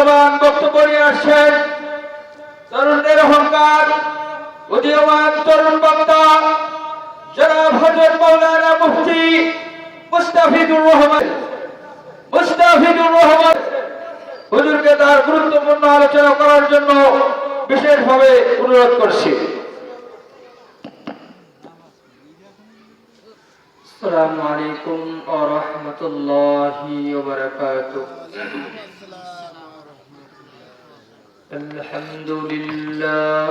মূল্যবান বক্তব্য নিয়ে আসছেন তরুণদের অহংকার উদীয়মান তরুণ বক্তা জনাব হযরত মাওলানা মুফতি মুস্তাফিজুর রহমান হুজুরকে তার গুরুত্বপূর্ণ আলোচনা করার জন্য বিশেষভাবে অনুরোধ করছি। আসসালামু আলাইকুম ওয়া রাহমাতুল্লাহি ওয়া বারাকাতুহু। আলহামদুলিল্লাহ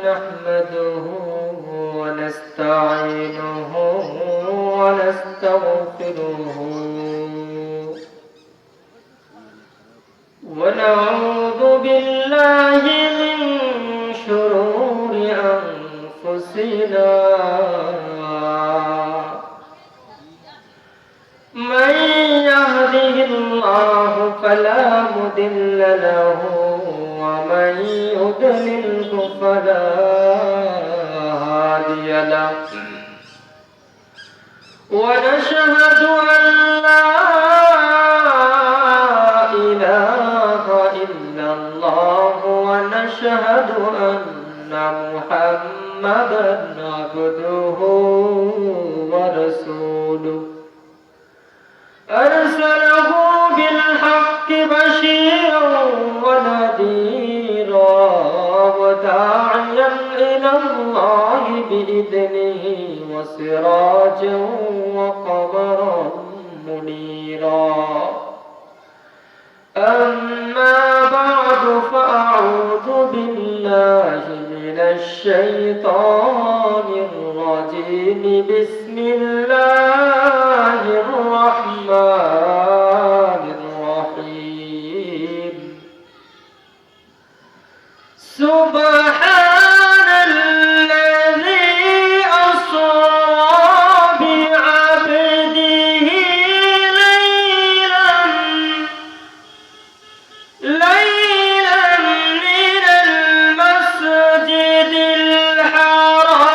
নাহমাদুহু ওয়া নাস্তাঈনুহু ওয়া নাস্তাগফিরুহু ওয়া নাউযু বিল্লাহি মিন শুরুরি আনফুসিনা মান ইয়াহদিহিল্লাহু ফালা মুদিল্লা লাহু ওয়া মান ইউদ্লিলহু ফালা হাদিয়া লাহু ওয়া নাশহাদু আন লা ইলাহা ইল্লাল্লাহু ওয়া নাশহাদু আন্না মুহাম্মাদান আবদুহু ওয়া রাসূলুহু أرسله بالحق بشيرا ونذيرا وداعيا إلى الله بإذنه وسراجا وقمرا منيرا أما بعد فأعوذ بالله من الشيطان الرجيم بسم الله الرحمن الرحيم سبحان الذي أسرى بعبده ليلا من المسجد الحرام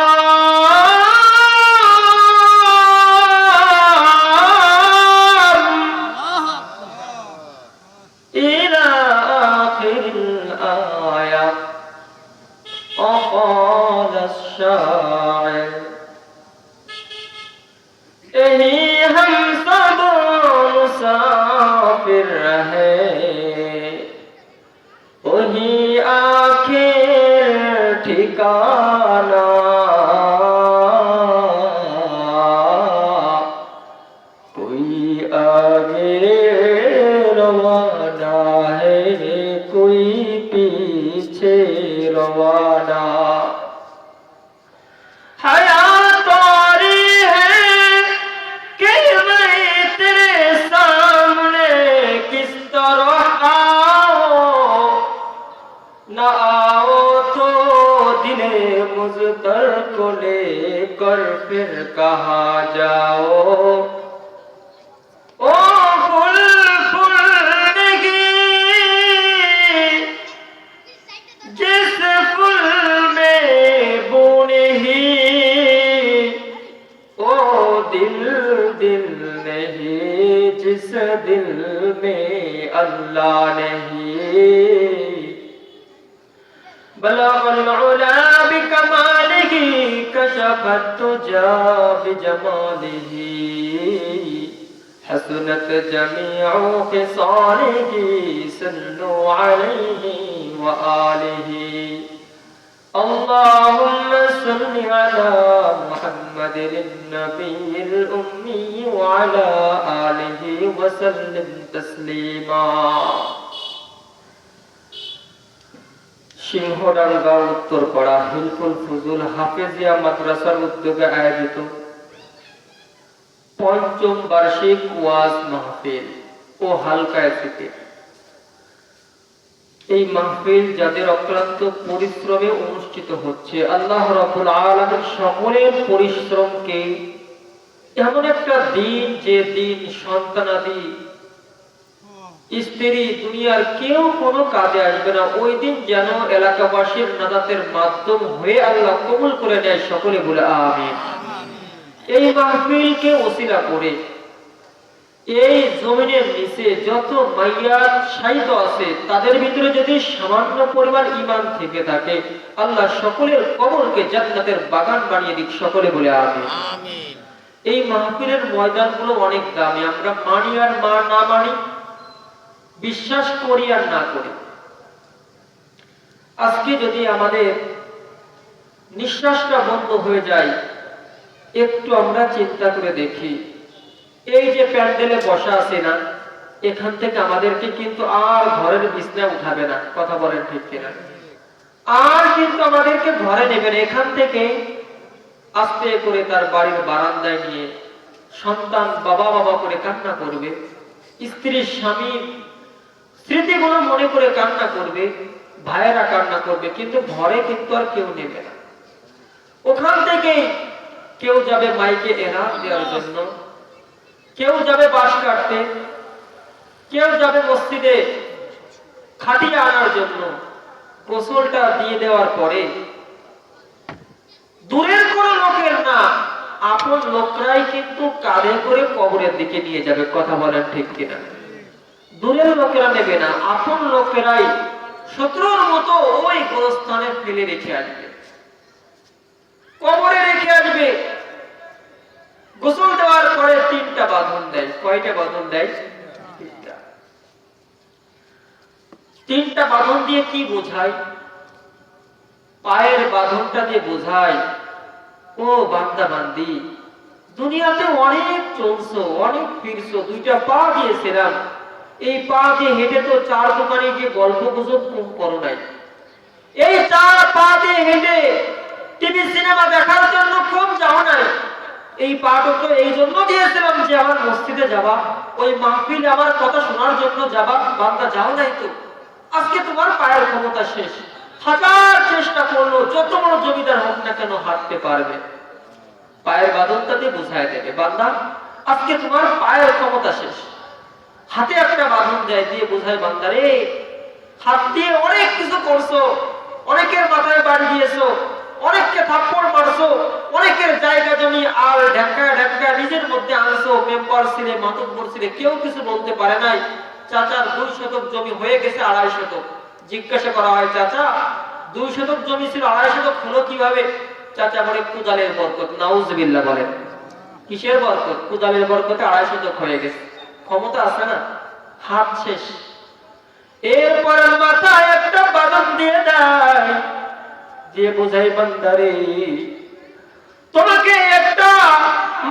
إلى آخر الآية. وقال الشاعر यही हम सब मुसाफिर रहे वही आखिर ठिकाना कोई आगे रवाना है कोई पीछे रवाना हयात तारी है कि मैं तेरे सामने किस तरह आओ न आओ तो दिले मुज़्तर को लेकर फिर कहाँ जाओ ओ फूल फूल जिस फूल में बुनी ही ओ दिल दिल नहीं जिस दिल में अल्लाह नहीं बलगल उला बिकमालिही कशफत तुजा बिजमालिही हसनत जमीउ खिसालिही सल्लु अलैहि व आलिहि اللهم صل على محمد النبي الأمي وعلى آله وسلم تسليما সিংহডাঙ্গা উত্তরপাড়া হিলফুল ফুজুল হাফেজিয়া মাদ্রাসার উদ্যোগে আয়োজিত পঞ্চম বার্ষিক ওয়াজ মাহফিল ও হালকা জিকির। এই মাহফিল যাদের অক্লান্ত পরিশ্রমে অনুষ্ঠিত হচ্ছে, আল্লাহ রাব্বুল আলামিন সকলের পরিশ্রমকে এমন একটা দিন, যে দিন সন্তানাদি স্ত্রী দুনিয়ার কেউ কোনো কাজে আসবে না, ওই দিন যেন এলাকাবাসীর নাজাতের মাধ্যম হয়ে আল্লাহ কবুল করে নেয়। সকলে বলে আমিন। এই মাহফিলকে ওসিলা করে এই জমিনের নিচে যত মাইয়াত শায়িত আছে তাদের ভিতরে যদি সামান্য পরিমাণ ঈমান থেকে থাকে, আল্লাহ সকলের কবরকে জান্নাতের বাগান বানিয়ে দিক। সকলে বলে আমিন। আমিন। এই মাহফিলের ময়দানগুলো অনেক দামি, আমরা মানি আর না মানি, বিশ্বাস করি আর না করি। আজকে যদি আমাদের নিঃশ্বাসটা বন্ধ হয়ে যায়, একটু আমরা চিন্তা করে দেখি, এই যে প্যান্ডেলে বসা আছে না, এখান থেকে আমাদেরকে কিন্তু আর ঘরের বিছনা উঠাবে না। কথা বলেন ঠিক কিনা? আর কিন্তু আমাদেরকে ঘরে নেবে না। এখান থেকে আস্তে করে তার বাড়ির বারান্দায় নিয়ে সন্তান বাবা বাবা করে কান্না করবে, স্ত্রী স্বামী স্মৃতিগুলো মনে করে কান্না করবে, ভাইয়েরা কান্না করবে, কিন্তু ঘরে কিন্তু আর কেউ নেবে না। ওখান থেকে কেউ যাবে মাইকে এনাম দেওয়ার জন্য, কেউ যাবে বাঁশ কাটতে, কেউ যাবে মসজিদে খাটিয়ে আনার জন্য। গোসলটা দিয়ে দেওয়ার পরে দূরের কোন লোকের না, আপন লোকরাই কিন্তু কাঁধে করে কবরের দিকে নিয়ে যাবে। কথা বলেন ঠিক কিনা? দূরের লোকেরা নেবে না, আপন লোকেরাই শত্রুর মতো ওই গোরস্থানে ফেলে রেখে আসবে, কবরে রেখে আসবে। গোসল দেওয়ার পরে 3টা বাঁধন দেয়। কয়টা বাঁধন দেয়? 3টা। 3টা বাঁধন দিয়ে কি বোঝায়? পায়ের বাঁধনটা দিয়ে বোঝায়, ও বান্দা বান্দি, দুনিয়াতে অনেক চলছো, অনেক ফিরছো, 2টা পা দিয়েছিলাম, এই পা দিয়ে হেঁটে তো 4 দোকানে গিয়ে গল্প গুজব কম করো নাই। এই 4 পা দিয়ে হেঁটে টিভি সিনেমা দেখার জন্য কম যাও নাই। এই পাটা তো এই জন্য দিয়েছিলাম যে আমার মসজিদে যাবা, ওই মাহফিলে আমার কথা শোনার জন্য যাবা, বান্দা যাও নাই তো। আজকে তোমার পায়ের ক্ষমতা শেষ, হাজার চেষ্টা করলো, যত বড় জমিদার হোক না কেন হাঁটতে পারবে। পায়ের বাঁধনটা দিয়ে বুঝায় দেবে, বান্দা আজকে তোমার পায়ের ক্ষমতা শেষ। হাতে একটা বাঁধন দেয়, দিয়ে বুঝায়, বান্দা রে, হাত দিয়ে অনেক কিছু করছো, অনেকের মাথায় বাড়ি দিয়েছো, অনেককে থাপ্পড় মারছো, অনেকের জায়গা জমি আর ঢাকা ঢাকা নিজের মধ্যে আনছো, মেম্বার ছিলে, মাতব্বর ছিলে, কেউ কিছু বলতে পারে নাই। চাচার 2 শতক জমি হয়ে গেছে 2.5 শতক। জিজ্ঞাসা করা হয়, চাচা 2 শতক জমি ছিল 2.5 শতক হলো কিভাবে? চাচা বলে, কুদালের বরকত। নাউজুবিল্লাহ বলেন। কিসের বরকত? কুদালের বরকতে 2.5 শতক হয়ে গেছে। ক্ষমতা আছে না, হাত শেষ। এরপর মাথায় একটা বাঁধন দিয়ে দেয়, দিয়ে বোঝাই, বান্দারে তোমাকে একটা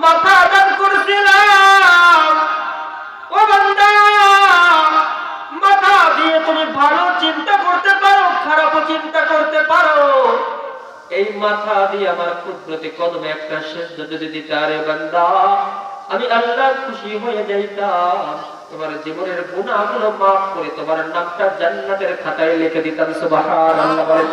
মাথা দান করেছিলাম, ও বান্দা মাথা দিয়ে তুমি ভালো চিন্তা করতে পারো, খারাপও চিন্তা করতে পারো। এই মাথা দিয়ে আমার কুদরতে কদমে একটা সেজদা যদি দিতে, আরে বান্দা আমি আল্লাহ খুশি হয়ে যাইতাম, তোমার জীবনের গুনাহগুলো মাফ করে তোমার নামটা জান্নাতের খাতায় লিখে দিতাম। সুবহানাল্লাহ বলেন।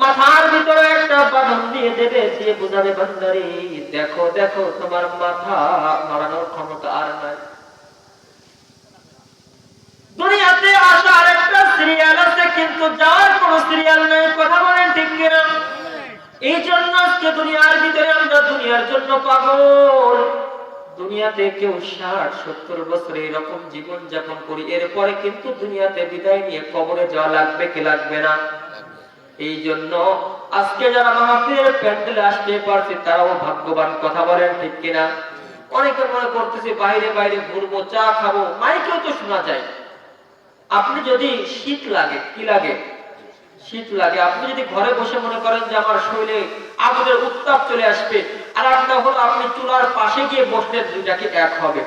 মাথার ভিতরে একটা বাঁধন দিয়ে দেবে, দিয়ে বুঝাবে, বান্দারে দেখো দেখো তোমার মাথা নড়ানোর ক্ষমতা আর নাই। দুনিয়াতে আসার একটা সিরিয়াল আছে, কিন্তু যাওয়ার কোনো সিরিয়াল নাই। কথা বলেন ঠিক কিনা? এই জন্য আজকে দুনিয়ার ভিতরে আমরা দুনিয়ার জন্য পাগল। দুনিয়াতে কেউ 60-70 বছর এরকম জীবন যাপন করি, এরপরে কিন্তু দুনিয়াতে বিদায় নিয়ে কবরে যাওয়া লাগবে কি লাগবে না? এই জন্য আজকে যারা মাহফিলের প্যান্ডেলে আসতে পারছে তারাও ভাগ্যবান। কথা বলেন ঠিক কিনা? অনেকে মনে করতেছে বাইরে বাইরে ঘুরবো, চা খাবো, মাইকেও তো শোনা যায়। আপনি যদি শীত লাগে, কি লাগে? শীত লাগে। আপনি যদি ঘরে বসে মনে করেন যে আমার শরীরে আগুনের উত্তাপ চলে আসবে, আর একটা হলো আপনি চুলার পাশে গিয়ে বসলে, দুইটা কি এক হবে?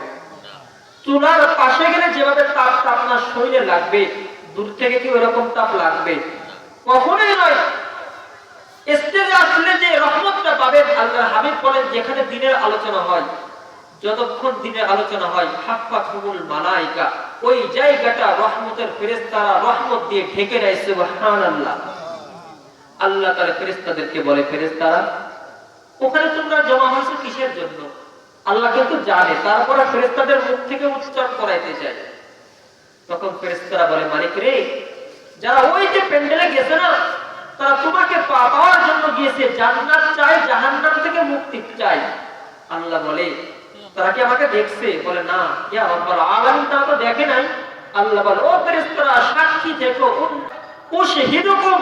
চুলার পাশে গেলে যেভাবে তাপটা আপনার শরীরে লাগবে, দূর থেকে কি ওরকম তাপ লাগবে? কখনোই নয়। স্টেজে আসলে যে রহমতটা পাবেন, আল্লাহর হাবিব বলেন, যেখানে দিনের আলোচনা হয়, যতক্ষণ দিনের আলোচনা হয়, হাফাতুল মালায়েকা, ওই জায়গাটা রহমতের ফেরেশতারা রহমত দিয়ে ঢেকে দেয়। সুবহানাল্লাহ। আল্লাহ তাআলা ফেরেশতাদেরকে বলে, ফেরেশতারা ওখানে তোমরা জমা হয়েছো কিসের জন্য? আল্লাহ কিন্তু জানে, তারপরে ফেরেশতাদের মুখ থেকে উচ্চারণ করাইতে চায়। তখন ফেরেশতারা বলে, মালিক রে, যারা ওই যে প্যান্ডেলে গেছে না, তারা তোমাকে পাওয়ার জন্য গিয়েছে, জান্নাত চাই, জাহান্নাম থেকে মুক্তি চাই। আল্লাহ বলে, তারা কি আমাকে দেখছে? বলে না, ইয়া রাব্বুল আলামিন তারা তো দেখে নাই। আল্লাহ বলে, ও ফেরেশতারা সাক্ষী থেকো, উশহিদুকুম,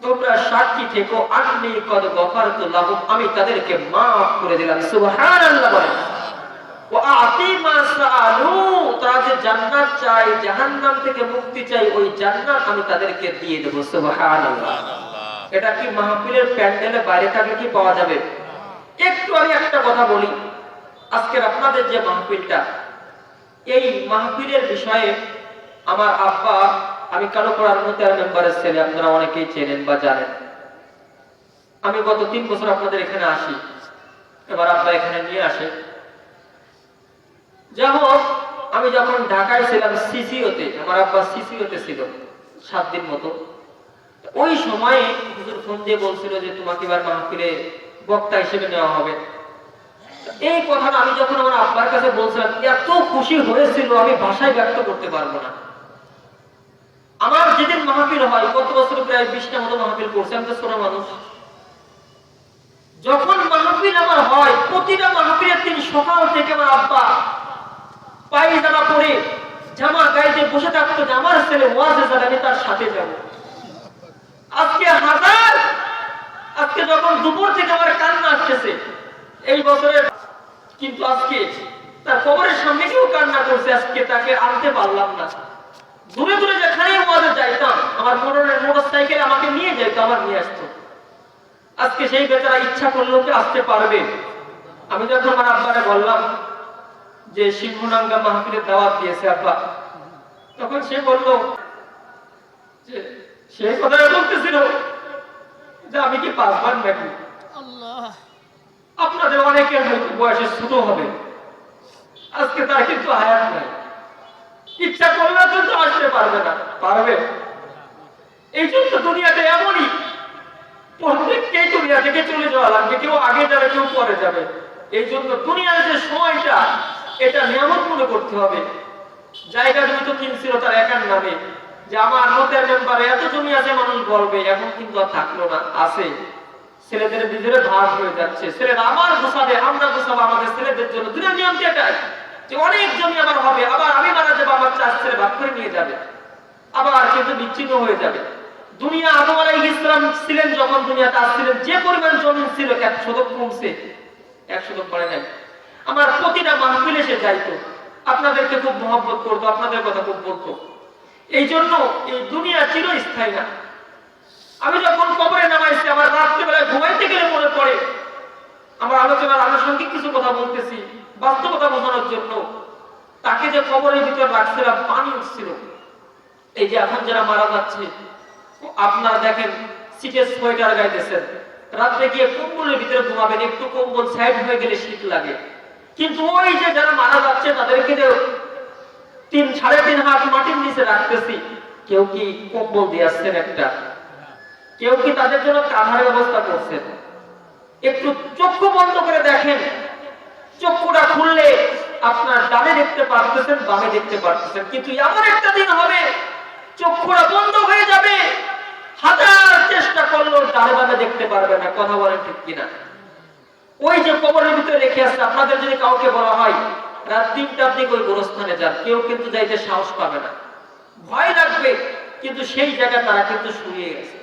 তোমরা সাক্ষী থেকো, আন্নী কদ গফারতু লাহুম, আমি তাদেরকে maaf করে দিলাম। সুবহানাল্লাহ বলেন। ওয়া আতি মা সাআলু, তারা যে জান্নাত চায়, জাহান্নাম থেকে মুক্তি চায়, ওই জান্নাত আমি তাদেরকে দিয়ে দেব। সুবহানাল্লাহ। এটা কি মাহফিলের প্যান্ডেলে বাইরে থাকলে কি পাওয়া যাবে? একটু আমি একটা কথা বলি, আজকের আপনাদের যে মাহফিলটা, এই মাহফিলের বিষয়ে আমার আব্বা, আমি কালোপাড়ার মুতার মেম্বারের ছেলে, আপনারা অনেকেই চেনেন বা জানেন। আমি গত 3 বছর আপনাদের এখানে আসি, আমার আব্বা এখানে নিয়ে আসে। যা হোক, আমি যখন ঢাকায় ছিলাম সিসিওতে, আমার আব্বা সিসিওতে ছিল 7 দিন মতো। ওই সময়ে হুজুর ফোন দিয়ে বলছিল যে তোমাকে এবার মাহফিলে বক্তা হিসেবে নেওয়া হবে। এই কথাটা আমি যখন আমার আব্বার কাছে বলছিলাম, এত খুশি হয়েছিল আমি ভাষায় ব্যক্ত করতে পারবো না। আমার যেদিন মাহফিল হয়, গত বছর প্রায় 20টা মতো মাহফিল করছে, আমি তো ছোট মানুষ। যখন মাহফিল আমার হয়, প্রতিটা মাহফিলের দিন সকাল থেকে আমার আব্বা পায়জামা পরে জামা গায়ে বসে থাকতো যে আমার ছেলে ওয়াজে যাবে, আমি তার সাথে যাব। আজকে যখন দুপুর থেকে আমার কান্না আসতেছে এই বছরের, কিন্তু আজকে তার কবরের সামনে কেউ কান্না করছে, আজকে তাকে আনতে পারলাম না। দূরে দূরে যেখানে ওয়াজে যাইতাম, আমার মোটরসাইকেল আমাকে নিয়ে যেত, আবার নিয়ে আসতো। আজকে সেই বেচারা ইচ্ছা করলেও কি আসতে পারবে? আমি যখন আমার আব্বারে বললাম যে সিংহনাঙ্গা মাহফিলের দাওয়াত দিয়েছে আব্বা, তখন সে বলল যে সেই কথা বলতেছিল যে আমি কি 5 বার নাকি? আপনাদের অনেকের হয়তো বয়সে ছোট হবে, আজকে তার কিন্তু হায়াত নাই, ইচ্ছা করলে কিন্তু আসতে পারবে না। পারবে? এই জন্য দুনিয়াতে এমনই, প্রত্যেককেই দুনিয়া থেকে চলে যাওয়া লাগবে, কেউ আগে যাবে, কেউ পরে যাবে। এই জন্য দুনিয়ার যে সময়টা, এটা নিয়ামত মনে করতে হবে। জায়গা জমি তো কিনছিল তার একার নামে, যে আমার মতের মেম্বারে এত জমি আছে, মানুষ বলবে, এখন কিন্তু আর থাকলো না, আছে। ছেলেদের ভিতরে ভাগ হয়ে যাচ্ছে, ছেলেরা আমার গোছাবে, আমরা গোছাবো আমাদের ছেলেদের জন্য। দুনিয়ার নিয়ম এটাই যে অনেক জমি আমার হবে, আবার আমি মারা যাবো, আমার 4 ছেলে ভাগ করে নিয়ে যাবে, আবার কিন্তু বিচ্ছিন্ন হয়ে যাবে। দুনিয়া আদম আলাইহিস সালাম ছিলেন, যখন দুনিয়াতে আসছিলেন, যে পরিমাণ জমি ছিল 1 শতক কমছে, 1 শতক পড়ে নাই। আমার প্রতিটা মাহফিলে সে যাইতো, আপনাদেরকে খুব মহব্বত করতো, আপনাদের কথা খুব বলতো। এই জন্য এই দুনিয়া চিরস্থায়ী না। আমি যখন কবরে নামাইছি, আমার রাত্রিবেলায় ঘুমাইতে গেলে মনে পড়ে, আমার আলোচনার আনুষঙ্গিক কিছু কথা বলতেছি বাস্তবতা বোঝানোর জন্য, তাকে যে কবরের ভিতর রাখছিলাম, পানি উঠছিল। এই যে এখন যারা মারা যাচ্ছে, আপনারা দেখেন শীতের সোয়েটার গাইতেছেন, রাত্রে গিয়ে কম্বলের ভিতরে ঘুমাবেন, একটু কম্বল সাইড হয়ে গেলে শীত লাগে। কিন্তু ওই যে যারা মারা যাচ্ছে, তাদেরকে যে 3-3.5 হাত মাটির নিচে রাখতেছি, কেউ কি কম্বল দিয়ে আসছেন একটা? কেউ কি তাদের জন্য কাঁধার ব্যবস্থা করছেন? একটু চক্ষু বন্ধ করে দেখেন, চক্ষুটা খুললে আপনার ডানে দেখতে পারতেছেন, বামে দেখতে পারতেছেন, কিন্তু এমন একটা দিন হবে চক্ষুটা বন্ধ হয়ে যাবে, হাজার চেষ্টা করলেও ডানে বামে দেখতে পারবে না। কথা বলেন ঠিক কিনা? ওই যে কবরের ভিতরে রেখে আসছে, আপনাদের যদি কাউকে বলা হয় রাত 3টার দিকে ওই গোরস্থানে যান, কেউ কিন্তু যাইতে সাহস পাবে না, ভয় লাগবে, কিন্তু সেই জায়গায় তারা কিন্তু শুয়ে গেছে।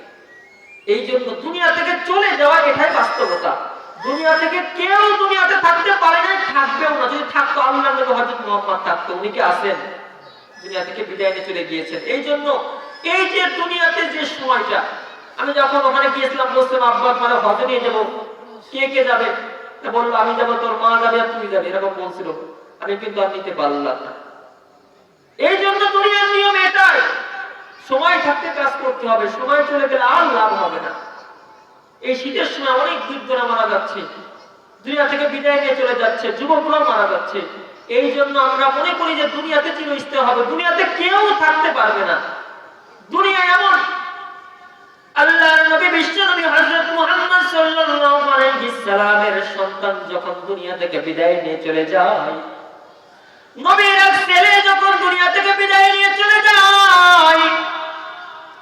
এই জন্য দুনিয়া থেকে চলে যাওয়া, এটাই বাস্তবতা। দুনিয়া থেকে কেউ দুনিয়াতে থাকতে পারে না, থাকবেও না। যদি থাকতো, আল্লাহর নবী হযরত মুহাম্মদ থাকতো, উনি কি আছেন? দুনিয়া থেকে বিদায় নিয়ে চলে গিয়েছেন। এই জন্য এই যে দুনিয়াতে যে সময়টা, আমি যখন ওখানে গিয়েছিলাম, বলছিলাম আব্বা মানে হজে নিয়ে যাবো, কে কে যাবে? বললো আমি যাবো, তোর মা যাবে, আর তুই যাবে, এরকম বলছিল। আমি কিন্তু আর নিতে পারলাম না। এই জন্য দুনিয়ার নিয়ম এটাই, সময় থাকতে কাজ করতে হবে, সময় চলে গেলে আর লাভ হবে না। এই শীতের সময় অনেক বৃদ্ধরা মারা যাচ্ছে, দুনিয়া থেকে বিদায় নিয়ে চলে যাচ্ছে, যুবকরাও মারা যাচ্ছে। এই জন্য আমরা মনে করি যে দুনিয়াতে চিরস্থায়ী হবে, দুনিয়াতে কেউ থাকতে পারবে না। দুনিয়া এমন, আল্লাহর নবী বিশ্ব নবী হযরত মুহাম্মদ সাল্লাল্লাহু আলাইহি সাল্লামের সন্তান যখন দুনিয়া থেকে বিদায় নিয়ে চলে যায়, নবীর এক ছেলে যখন দুনিয়া থেকে বিদায় নিয়ে চলে যায়,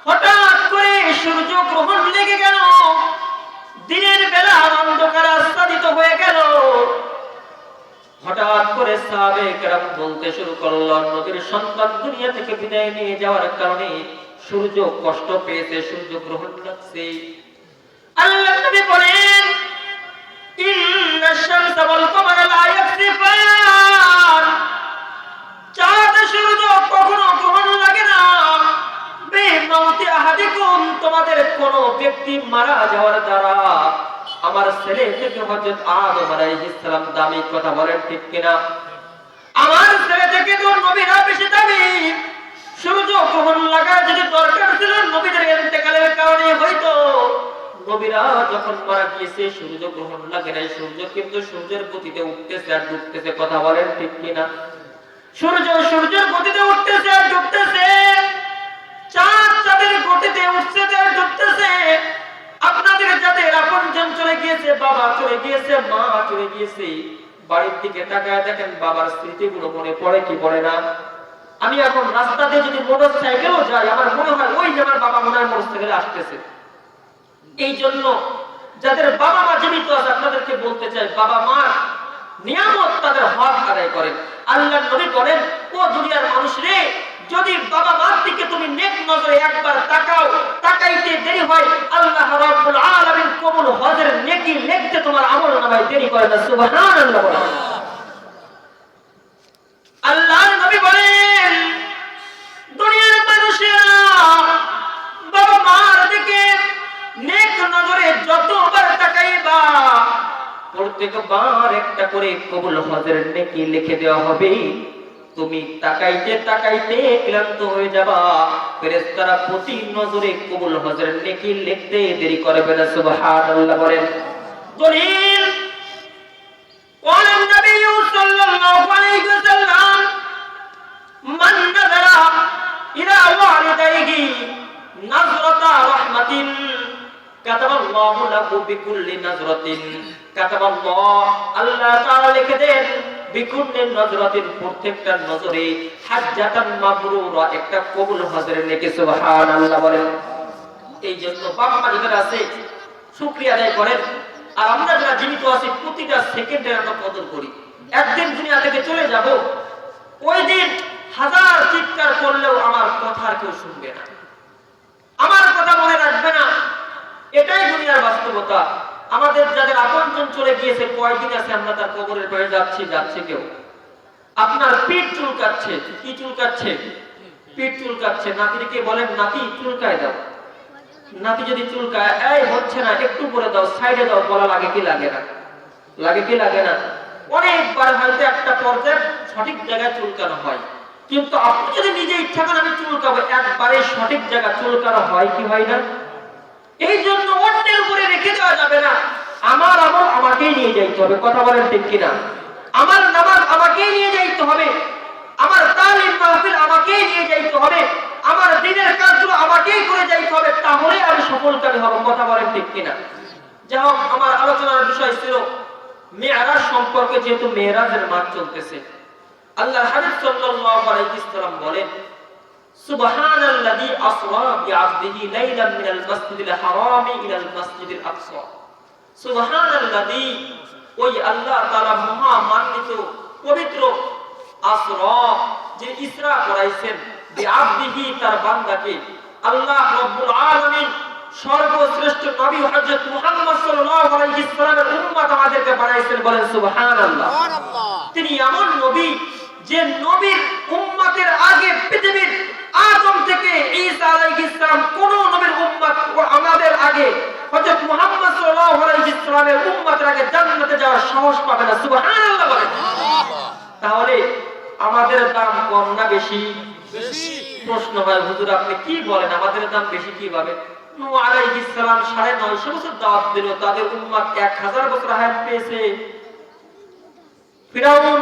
হঠাৎ করে সূর্য গ্রহণ লেগে গেল, দিনের বেলা অন্ধকার আচ্ছাদিত হয়ে গেল। হঠাৎ করে সাহাবে কেরাম বলতে শুরু করলো, নবীর সন্তান দুনিয়া থেকে বিদায় নিয়ে যাওয়ার কারণে সূর্য কষ্ট পেয়েছে, সূর্য গ্রহণ লাগছে। আল্লাহর নবী বলেন, ইন্নাশ শামসা ওয়াল কমারা লা ইয়াখসিফান, চাঁদ সূর্য কখনো গ্রহণ লাগে না। বিমাউতি আহাদিকুম, তোমাদের কোন ব্যক্তি মারা যাওয়ার দ্বারা। আমার ছেলে থেকে হযরত আদম আলাইহিস সালাম দামি, কথা বলেন ঠিক কিনা? আমার ছেলে থেকে তো নবীরা বেশি দামি। সূর্য গ্রহণ লাগা যদি দরকার ছিল নবীদের ইন্তেকালের কারণে হয়তো, নবীরা যখন মারা গিয়েছে সূর্য গ্রহণ লাগে নাই। সূর্য কিন্তু সূর্যের গতিতে উঠতেছে আর ডুবতেছে, কথা বলেন ঠিক কিনা? সূর্য সূর্যের গতিতে উঠতেছে আর ডুবতেছে, চাঁদ চাঁদের গতিতে উঠছে আর ডুবতেছে। আপনাদের যাদের আপনজন চলে গিয়েছে, বাবা চলে গিয়েছে, মা চলে গিয়েছে, বাড়ির দিকে তাকায় দেখেন বাবার স্মৃতিগুলো মনে পড়ে কি পড়ে না? আমি এখন রাস্তা দিয়ে যদি মোটরসাইকেলও যাই, আমার মনে হয় ওই যে আমার বাবা মনে হয় মোটরসাইকেলে আসতেছে। এই জন্য যাদের বাবা মা জীবিত আছে আপনাদেরকে বলতে চাই, বাবা মা নিয়ামত তাদের হক আদায় করেন। আল্লাহর নবী বলেন, ও দুনিয়ার মানুষ রে, যদি বাবা মার দিকে তুমি নেক নজরে একবার তাকাও, তাকাইতে দেরি হয়, আল্লাহ রাব্বুল আলামিন কবুল হজের নেকি লিখতে তোমার আমলনামায় দেরি করে না। সুবহানাল্লাহ বলেন। আল্লাহর নবী বলেন, দুনিয়ার মানুষেরা বাবা মার দিকে নেক নজরে যতবার তাকাইবা, প্রত্যেকবার একটা করে কবুল হজের নেকি লিখে দেওয়া হবে। তুমি তাকাইতে তাকাইতে ক্লান্ত হয়ে যাবা, ফেরেশতারা প্রতি নজরে কবুল হজের নেকি লিখতে দেরি করবে না। সুবহানাল্লাহ বলেন। দলিল قال النبي صلى الله عليه وسلم من نظر إلى والديه نظرة رحمة كتب الله له بكل نظرة كتب الله আল্লাহ তাআলা লিখে দেন বিকুল্লি নজরাতিন, প্রত্যেকটা নজরে হাজ্জাতান মাবরুরা, একটা কবুল হজের নেকি। সুবহানাল্লাহ বলেন। এই জন্য বাবা মা যারা আছে শুকরিয়া আদায় করেন। আর আমরা যারা জীবিত আছি প্রতিটা সেকেন্ডের আমরা কদর করি। একদিন দুনিয়া থেকে চলে যাব, ওই দিন হাজার চিৎকার করলেও আমার কথা আর কেউ শুনবে না, আমার কথা মনে রাখবে না। এটাই দুনিয়ার বাস্তবতা। আমাদের যাদের আপনজন চলে গিয়েছে, কয়দিন আছে আমরা তার কবরের পাশে যাচ্ছে কেউ। আপনার পিঠ চুলকাচ্ছে, কি চুলকাচ্ছে? পিঠ চুলকাচ্ছে। নাতিকে বলেন, নাতি চুলকায় দাও। নাতি যদি চুলকায়, এই হচ্ছে না, একটু করে দাও, সাইডে দাও, বলা লাগে কি লাগে না? লাগে কি লাগে না? অনেকবার হয়তো একটা পর্যায়ে সঠিক জায়গায় চুলকানো হয়, কিন্তু আপনি যদি নিজে ইচ্ছা করেন আমি চুলকাবো, একবারে সঠিক জায়গা চুলকানো হয় কি হয় না? এই জন্য অন্যের উপরে রেখে দেওয়া যাবে না। আমার আমল আমাকেই নিয়ে যাইতে হবে, কথা বলেন ঠিক কিনা? আমার নামাজ আমাকেই নিয়ে যাইতে হবে, আমার তালিম মাহফিল আমাকেই নিয়ে যাইতে হবে, আমার দিনের কাজগুলো আমাকেই করে যাইতে হবে, তাহলে আমি সফলকামী হব, কথা বলেন ঠিক কিনা? যাই হোক, আমার আলোচনার বিষয় ছিল মেরাজ সম্পর্কে। যেহেতু মেরাজের মাস চলতেছে, আল্লাহর হাবিব সাল্লাল্লাহু আলাইহি ওয়াসাল্লাম বলেন, সুবহানাল্লাযী আসরা বিআবদিহি লাইলাম মিনাল মাসজিদিল হারামি ইলাল মাসজিদিল আকসা। সুবহানাল্লাযী, ওই আল্লাহ তাআলা মহামান্বিত পবিত্র, আসরা, যে ইসরা করাইছেন, বিআবদিহি, তার বান্দাকে। আল্লাহ রাব্বুল আলামিন সর্বশ্রেষ্ঠ নবী হযরত মুহাম্মদ সাল্লাল্লাহু আলাইহি ওয়াসাল্লামের উম্মত আমাদেরকে বানাইছেন, বলেন সুবহানাল্লাহ। তিনি এমন নবী যে নবীর উম্মতের আগে পৃথিবীর আদম থেকে ঈসা আলাইহিস সালাম কোন নবীর উম্মত আমাদের আগে হযরত মুহাম্মদ সাল্লাল্লাহু আলাইহি ওয়াসাল্লামের উম্মতের আগে জান্নাতে যাওয়ার সাহস পাবে না। সুবহানাল্লাহ বলেন। তাহলে আমাদের দাম কম না বেশি? বেশি। প্রশ্ন হয়, হুজুর আপনি কি বলেন, আমাদের দাম বেশি কিভাবে? নূহ আলাইহিস সালাম 950 বছর দাওয়াত দিল, তাদের উম্মত 1000 বছর হায়াত পেয়েছে। ফিরাউন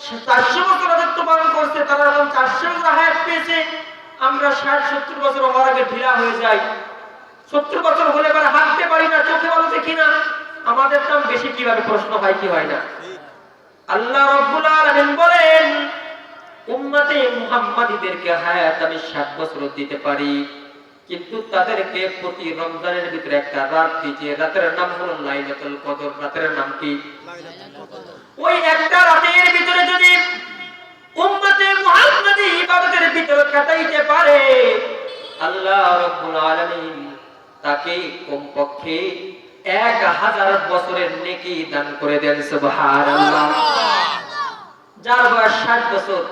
400 বছর রাজত্ব পালন করছে, তারা 400 বছর হায়াত পেয়েছে। আমরা 60-70 বছর হওয়ার আগে ঢিলা হয়ে যাই, 70 বছর হলে পরে হাঁটতে পারি না, চোখে ভালো দেখি না, আমাদের দাম বেশি কিভাবে? প্রশ্ন হয় কি হয় না? আল্লাহ রাব্বুল আলামিন বলেন, উম্মতে মুহাম্মাদীদেরকে হায়াত আমি 60 বছর দিতে পারি, কিন্তু তাদেরকে প্রতি রমজানের ভিতরে একটা রাত দিয়েছে, রাতের নাম হলো লাইলাতুল কদর। রাতের নাম কি? ওই একটা রাতের ভিতরে যদি উম্মতে মুহাম্মাদি ইবাদতের ভিতরে কাটাইতে পারে, আল্লাহ রাব্বুল আলামিন তাকে কমপক্ষে 1000 বছরের নেকি দান করে দেন। সুবহানাল্লাহ। যার বয়স 60 বছর,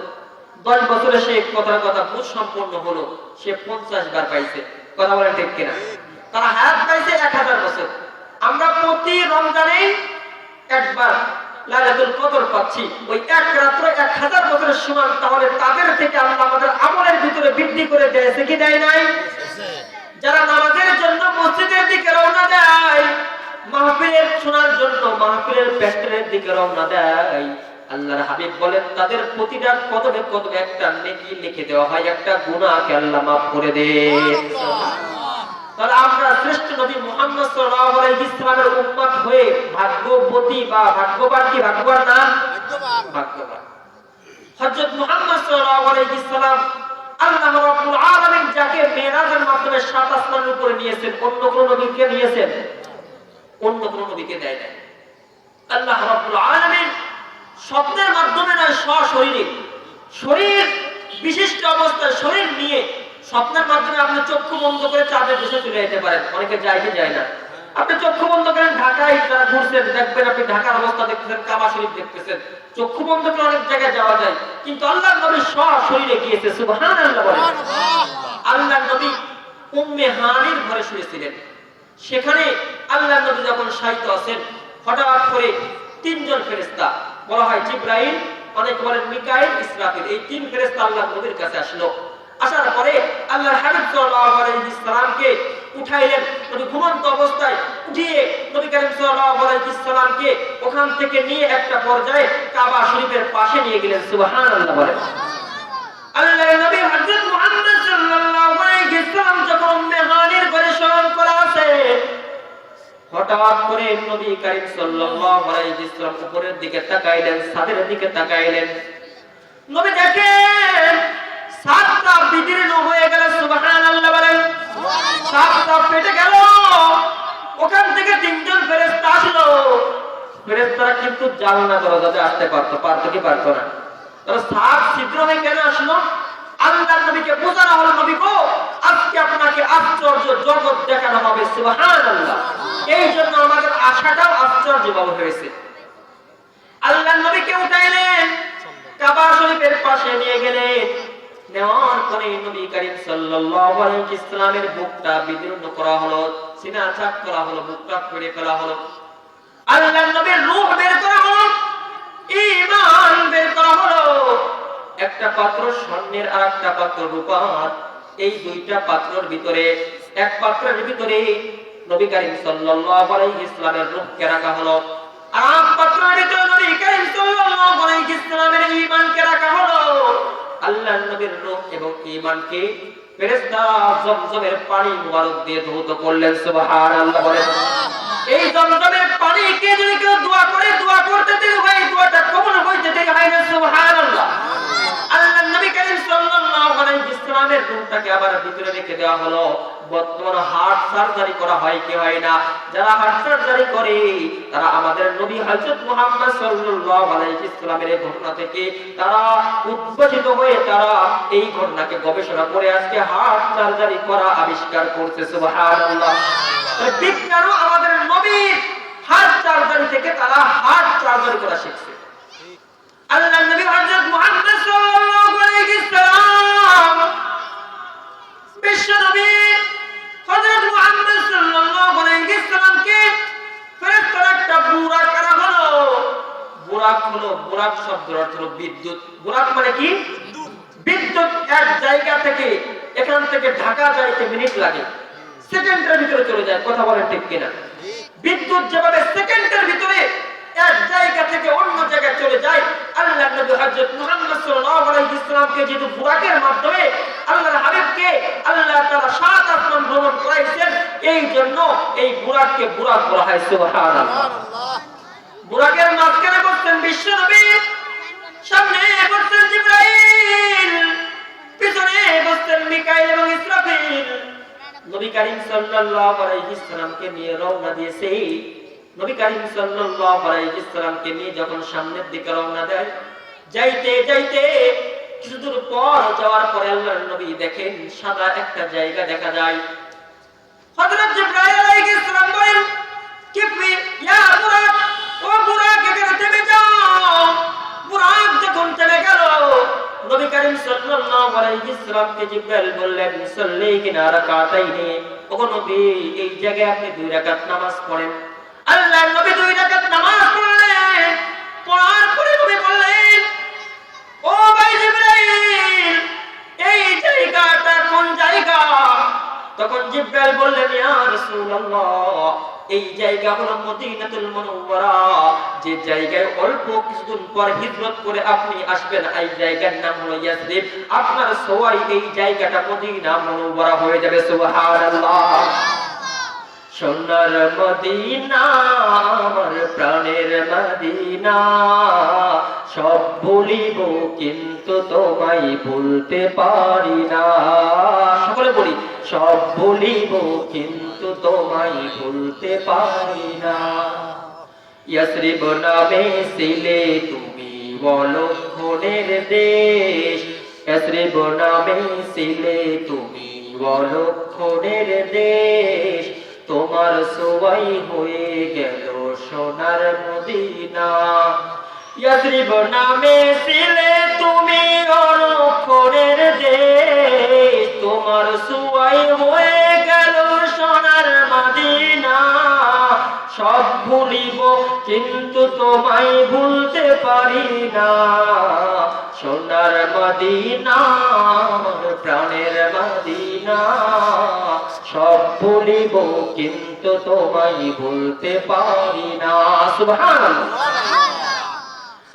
10 বছরে সে কথা বুঝ সম্পন্ন হলো, সে 50 বার পাইছে। কথা বলেন ঠিক কিনা? তারা হায়াত পাইছে 1000 বছর। আমরা প্রতি রমজানে একবার লাইলাতুল কদর পাচ্ছি, ওই এক রাত্রে 1000 বছরের সমান। তাহলে তাদের থেকে আল্লাহ আমাদের আমলের ভিতরে বৃদ্ধি করে দিয়েছে কি দেয় নাই? যারা নামাজের জন্য মসজিদের দিকে রওনা দেয়, মাহফিলের শোনার জন্য মাহফিলের প্যান্ডেলের দিকে রওনা দেয়, আল্লাহর হাবিব বলেন তাদের প্রতিটা কদমে কদমে একটা নেকি লিখে দেওয়া হয়, একটা গুনাহকে আল্লাহ maaf করে দেন। তাহলে আমরা শ্রেষ্ঠ নবী মুহাম্মদ সাল্লাল্লাহু আলাইহি ওয়াসাল্লামের উম্মত হয়ে ভাগ্যবতী বা ভাগ্যবান কি ভাগ্যবান না? ভাগ্যবান। হযরত মুহাম্মদ সাল্লাল্লাহু আলাইহি ওয়াসাল্লাম আল্লাহ রাব্বুল আলামিন যাকে মেরাজের মাধ্যমে 7 আসমানের উপরে নিয়েছেন, অন্য কোন নবীকে নিয়েছেন? অন্য কোন নবীকে দেয় নাই। আল্লাহ রাব্বুল আলামিন স্বপ্নের মাধ্যমে নয়, সশরীরে, শরীর বিশিষ্ট অবস্থায় শরীর নিয়ে স্বপ্নের মাধ্যমে আপনি চক্ষু বন্ধ করে চাঁদের দেশে চলে যেতে পারেন। অনেকে যায় কি যায় না? আপনি চক্ষু বন্ধ করেন, ঢাকায় যারা ঘুরছেন দেখবেন, আপনি ঢাকার অবস্থা দেখতেছেন, কাবা শরীফ দেখতেছেন, চক্ষু বন্ধ করে অনেক জায়গায় যাওয়া যায়। কিন্তু আল্লাহর নবী সশরীরে গিয়েছে। সুবহানাল্লাহ বলেন। আল্লাহর নবী উম্মে হানির ঘরে শুয়েছিলেন। সেখানে আল্লাহর নবী যখন শায়িত আছেন, হঠাৎ করে 3 জন ফেরেশতা, বলা হয় জিবরাইল, অনেক বলেন মিকাইল, ইসরাফিল, এই 3 ফেরেশতা আল্লাহর নবীর কাছে আসলো। আসার পরে আল্লাহর হাবিব সাল্লাল্লাহু আলাইহি ওয়াসাল্লামকে উঠাইলেন। নবী ঘুমন্ত অবস্থায় উঠিয়ে নবী করিম সাল্লাল্লাহু আলাইহি ওয়াসাল্লামকে ওখান থেকে নিয়ে একটা পর্যায়ে কাবা শরীফের পাশে নিয়ে গেলেন। সুবহানাল্লাহ বলেন। আল্লাহর নবী হযরত মুহাম্মদ সাল্লাল্লাহু আলাইহি ওয়াসাল্লাম যখন উম্মে হানির ঘরে শয়ন করা আছে, হঠাৎ করে নবী করিম সাল্লাল্লাহু আলাইহি ওয়াসাল্লাম উপরের দিকে তাকাইলেন, ছাদের দিকে তাকাইলেন। নবী দেখেন সাতটা বিদীর্ণ হয়ে গেল। সুবহানাল্লাহ বলেন। সাতটা পেটে গেল। ওখান থেকে 3 জন ফেরেশতা আসলো। ফেরেশতারা কিন্তু জানলা দরজাতে আসতে পারতো কি পারতো না? তারা সাত ছিদ্র হয়ে কেন আসলো? আল্লাহর নবীকে বোঝানো হলো, নবী গো, আজকে আপনাকে আশ্চর্য জগৎ দেখানো হবে। সুবহানাল্লাহ। এই জন্য আমাদের আশাটাও আশ্চর্যভাবে হয়েছে। আল্লাহর নবীকে উঠাইলেন, কাবা শরীফের পাশে নিয়ে গেলেন। নেওয়ার পরে নবী করিম সাল্লাল্লাহু আলাইহি ওয়াসাল্লামের বুকটা বিদীর্ণ করা হলো, সিনা চাক করা হলো, বুকটা ফেড়ে ফেলা হলো। আল্লাহর নবীর রূহ বের করা হলো, ঈমান বের করা হলো। একটা পাত্র স্বর্ণের আর একটা পাত্র রূপার। এই 2টা পাত্রের ভিতরে, এক পাত্রের ভিতরে নবী করিম সাল্লাল্লাহু আলাইহি ওয়াসাল্লামের রূহকে রাখা হলো, আর এক পাত্রের ভিতরে নবী করিম সাল্লাল্লাহু আলাইহি ওয়াসাল্লামের ঈমানকে রাখা হলো। আল্লাহর নবীর রূহ এবং ঈমানকে ফেরেশতারা জমজমের পানি মুবারক দিয়ে ধৌত করলেন। সুবহানাল্লাহ বলেন। এই জমজমের পানিকে যদি কেউ দোয়া করে, দোয়া করতে দেরি হয়, দোয়াটা কবুল হইতে দেরি হয় না। সুবহানাল্লাহ। আল্লাহর নবী করিম সাল্লাল্লাহু আলাইহি ওয়াসাল্লামের রূহটাকে আবার ভিতরে রেখে দেওয়া হলো। বর্তমানে হার্ট সার্জারি করা হয় কি হয় না? যারা হার্ট সার্জারি করে তারা আমাদের নবী হযরত মুহাম্মদ সাল্লাল্লাহু আলাইহি ওয়াসাল্লামের এই ঘটনা থেকে তারা উদ্ভাসিত হয়ে তারা এই ঘটনাকে গবেষণা করে আজকে হার্ট সার্জারি করা আবিষ্কার করছে। সুবহানাল্লাহ। বিজ্ঞানও আমাদের নবীর হার্ট সার্জারি থেকে তারা হার্ট সার্জারি করা শিখছে। আল্লাহর নবী হযরত মুহাম্মদ সাল্লাল্লাহু আলাইহি ওয়াসাল্লাম বিশ্ব নবী হযরত মুহাম্মদ সাল্লাল্লাহু আলাইহি ওয়াসাল্লামকে ফেরেশতারা একটা বুরাক করা হলো। বুরাক হলো, বুরাক শব্দের অর্থ হলো বিদ্যুৎ। বুরাক মানে কি? বিদ্যুৎ। এক জায়গা থেকে, এখান থেকে ঢাকা যাইতে মিনিট লাগে, সেকেন্ডের ভিতরে চলে যায়। কথা বলেন ঠিক কিনা? বিদ্যুৎ যেভাবে সেকেন্ডের ভিতরে এক জায়গা থেকে অন্য জায়গায় চলে যায়, আল্লাহর নবী হযরত মুহাম্মদ সাল্লাল্লাহু আলাইহি ওয়াসাল্লামকে যেহেতু বুরাকের মাধ্যমে আল্লাহর হাবিবকে আল্লাহ তাআলা 7 আসমান ভ্রমণ করাইছেন, এই জন্য এই বুরাককে বুরাক বলা হয়। সুবহানাল্লাহ। বুরাকের মাঝখানে বসতেন বিশ্ব নবী, সামনে বসতেন জিবরাইল, পিছনে বসতেন মিকাইল এবং ইসরাফিল। নবী করিম সাল্লাল্লাহু আলাইহি ওয়াসাল্লামকে নিয়ে রওনা দিয়েছে। নবী করিম সাল্লাল্লাহু আলাইহি ওয়াসাল্লামকে নিয়ে যখন সামনের দিকে রওনা দেয়, যাইতে যাইতে কিছু দূর পর যাওয়ার পরে আল্লাহর নবী দেখেন সাদা একটা জায়গা দেখা যায়। হযরত জিবরাইল আলাইহিস সালাম বলেন, কিফি ইয়া বুরাক, ও বুরাক এখানে থেমে যাও। বুরাক যখন থেমে গেল, নবী করিম সাল্লাল্লাহু আলাইহি ওয়াসাল্লামকে জিবরাইল বললেন, সাল্লি কিনা রাকাতাইনি, ও নবী এই জায়গায় আপনি 2 রাকাত নামাজ পড়েন। আল্লাহর নবী 2 রাকাত নামাজ পড়লেন। পড়ার পরে নবী বললেন, ও ভাই জিবরাইল, এই জায়গাটা কোন জায়গা? তখন জিবরাইল বললেন, ইয়া রাসূলুল্লাহ, এই জায়গা হলো মদিনাতুল মুনাওয়ারা, যে জায়গায় অল্প কিছুদিন পর হিজরত করে আপনি আসবেন, এই জায়গার নাম হলো ইয়াসরিব। আপনার সওয়াই এই জায়গাটা মদিনা মুনাওয়ারা হয়ে যাবে। সুবহানাল্লাহ। সোনার মদিনা, আমার প্রাণের মদিনা, সব ভুলিব কিন্তু তোমায় ভুলতে পারি না। সকলে বলি, সব ভুলিব কিন্তু তোমায় ভুলতে পারি না। ইয়াসরিব নামে ছিলে তুমি অলক্ষণের দেশ, ইয়াসরিব নামে ছিলে তুমি অলক্ষণের দেশ, তোমার সোয়াই হয়ে গেল সোনার মদিনা। ইয়াসরিব নামে ছিলে তুমি অলক্ষণের দেশ, তোমার সোয়াই হয়ে গেল সোনার মদিনা। সব ভুলিব কিন্তু তোমায় ভুলতে পারি না। সোনার মদিনা, আমার প্রাণের মদিনা, সব ভুলিব কিন্তু তোমায় ভুলতে পারি না। সুবহানাল্লাহ।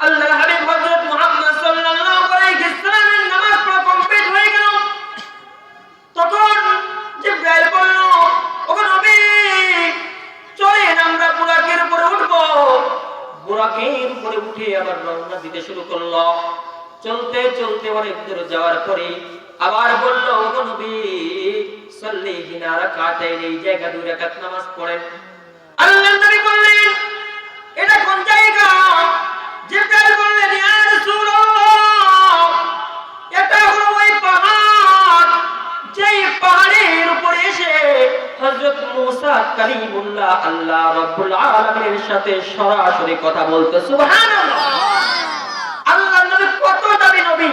আল্লাহর হাবিব হযরত মুহাম্মদ সাল্লাল্লাহু আলাইহি ওয়াসাল্লামের নামাজ পড়া কমপ্লিট হয়ে গেল। তখন জিবরাইল বলল, ওগো নবী, চলেন আমরা বুরাকের উপরে উঠব। বুরাকের উপরে উঠে আবার রওনা দিতে শুরু করলো। চলতে চলতে অনেক দূর যাওয়ার পরে আবার বলল, ওগো নবী, সাল্লি বিনা রাকাতাইন, এই জায়গা 2 রাকাত নামাজ পড়েন। আল্লাহর নবী বললেন, এটা কোন জায়গা? জিবরাইল বললেন, ইয়া রাসূলুল্লাহ, এটা হলো ওই পাহাড়, যেই পাহাড়ের উপরে এসে হযরত মুসা কালিমুল্লাহ আল্লাহ রাব্বুল আলামিনের সাথে সরাসরি কথা বলতে। সুবহানাল্লাহ। আল্লাহর নবী কত দামি নবী,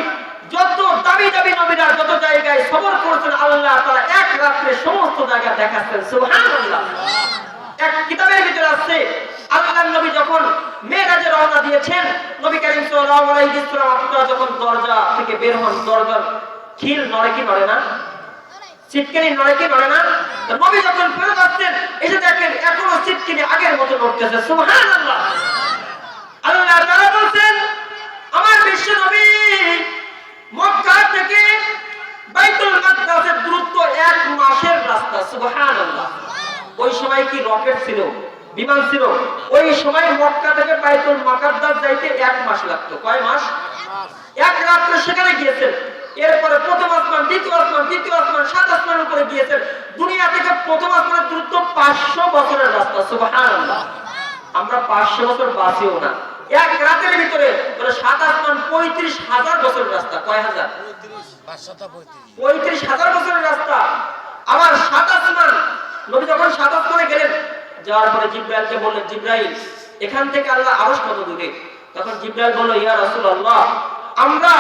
যত দামি দামি নবীরা যত জায়গায় সফর করেছেন, আল্লাহ তাআলা এক রাতে সমস্ত জায়গা দেখাচ্ছেন। সুবহানাল্লাহ। এক কিতাবের ভিতরে আছে, আল্লাহর নবী যখন মেরাজে রওনা দিয়েছেন, নবী করিম সাল্লাল্লাহু আলাইহি ওয়াসাল্লাম আপনারা যখন দরজা থেকে বের হন, দরজার খিল নড়ে কি নড়ে না? সিটকানি নড়ে কি নড়ে না? তো নবী যখন ফেরত আসছেন, এসে দেখেন এখনো সিটকানি আগের মতো নড়তেছে। সুবহানাল্লাহ। আল্লাহ তাআলা বলেন, আমার বিশ্ব নবী মক্কা থেকে বাইতুল মাকদাসের দূরত্ব 1 মাসের রাস্তা। সুবহানাল্লাহ। ওই সময় কি রকেট ছিল, বিমান ছিল? ওই সময় মক্কা থেকে বাইতুল মাকদাস যাইতে 1 মাস লাগতো। কয় মাস? 1 রাত্রে সেখানে গিয়েছেন। এরপরে প্রথম আসমান, দ্বিতীয় আসমান, তৃতীয় আসমান, 7 আসমানের উপরে গিয়েছেন। দুনিয়া থেকে প্রথম আসমানের দূরত্ব 500 বছরের রাস্তা। সুবহানাল্লাহ। আমরা 500 বছর বাঁচিও না। 1 রাতের ভিতরে 7 আসমান 35,000 বছরের রাস্তা। কয় হাজার? 35,000 বছরের রাস্তা। আবার 7 আসমান, নবী যখন 7 আসমানে গেলেন, যাওয়ার পরে জিবরাইলকে বললেন, জিবরাইল, এখান থেকে আল্লাহ আরশ কত দূরে? তখন জিবরাইল বলল, ইয়া রাসূলুল্লাহ, আমরা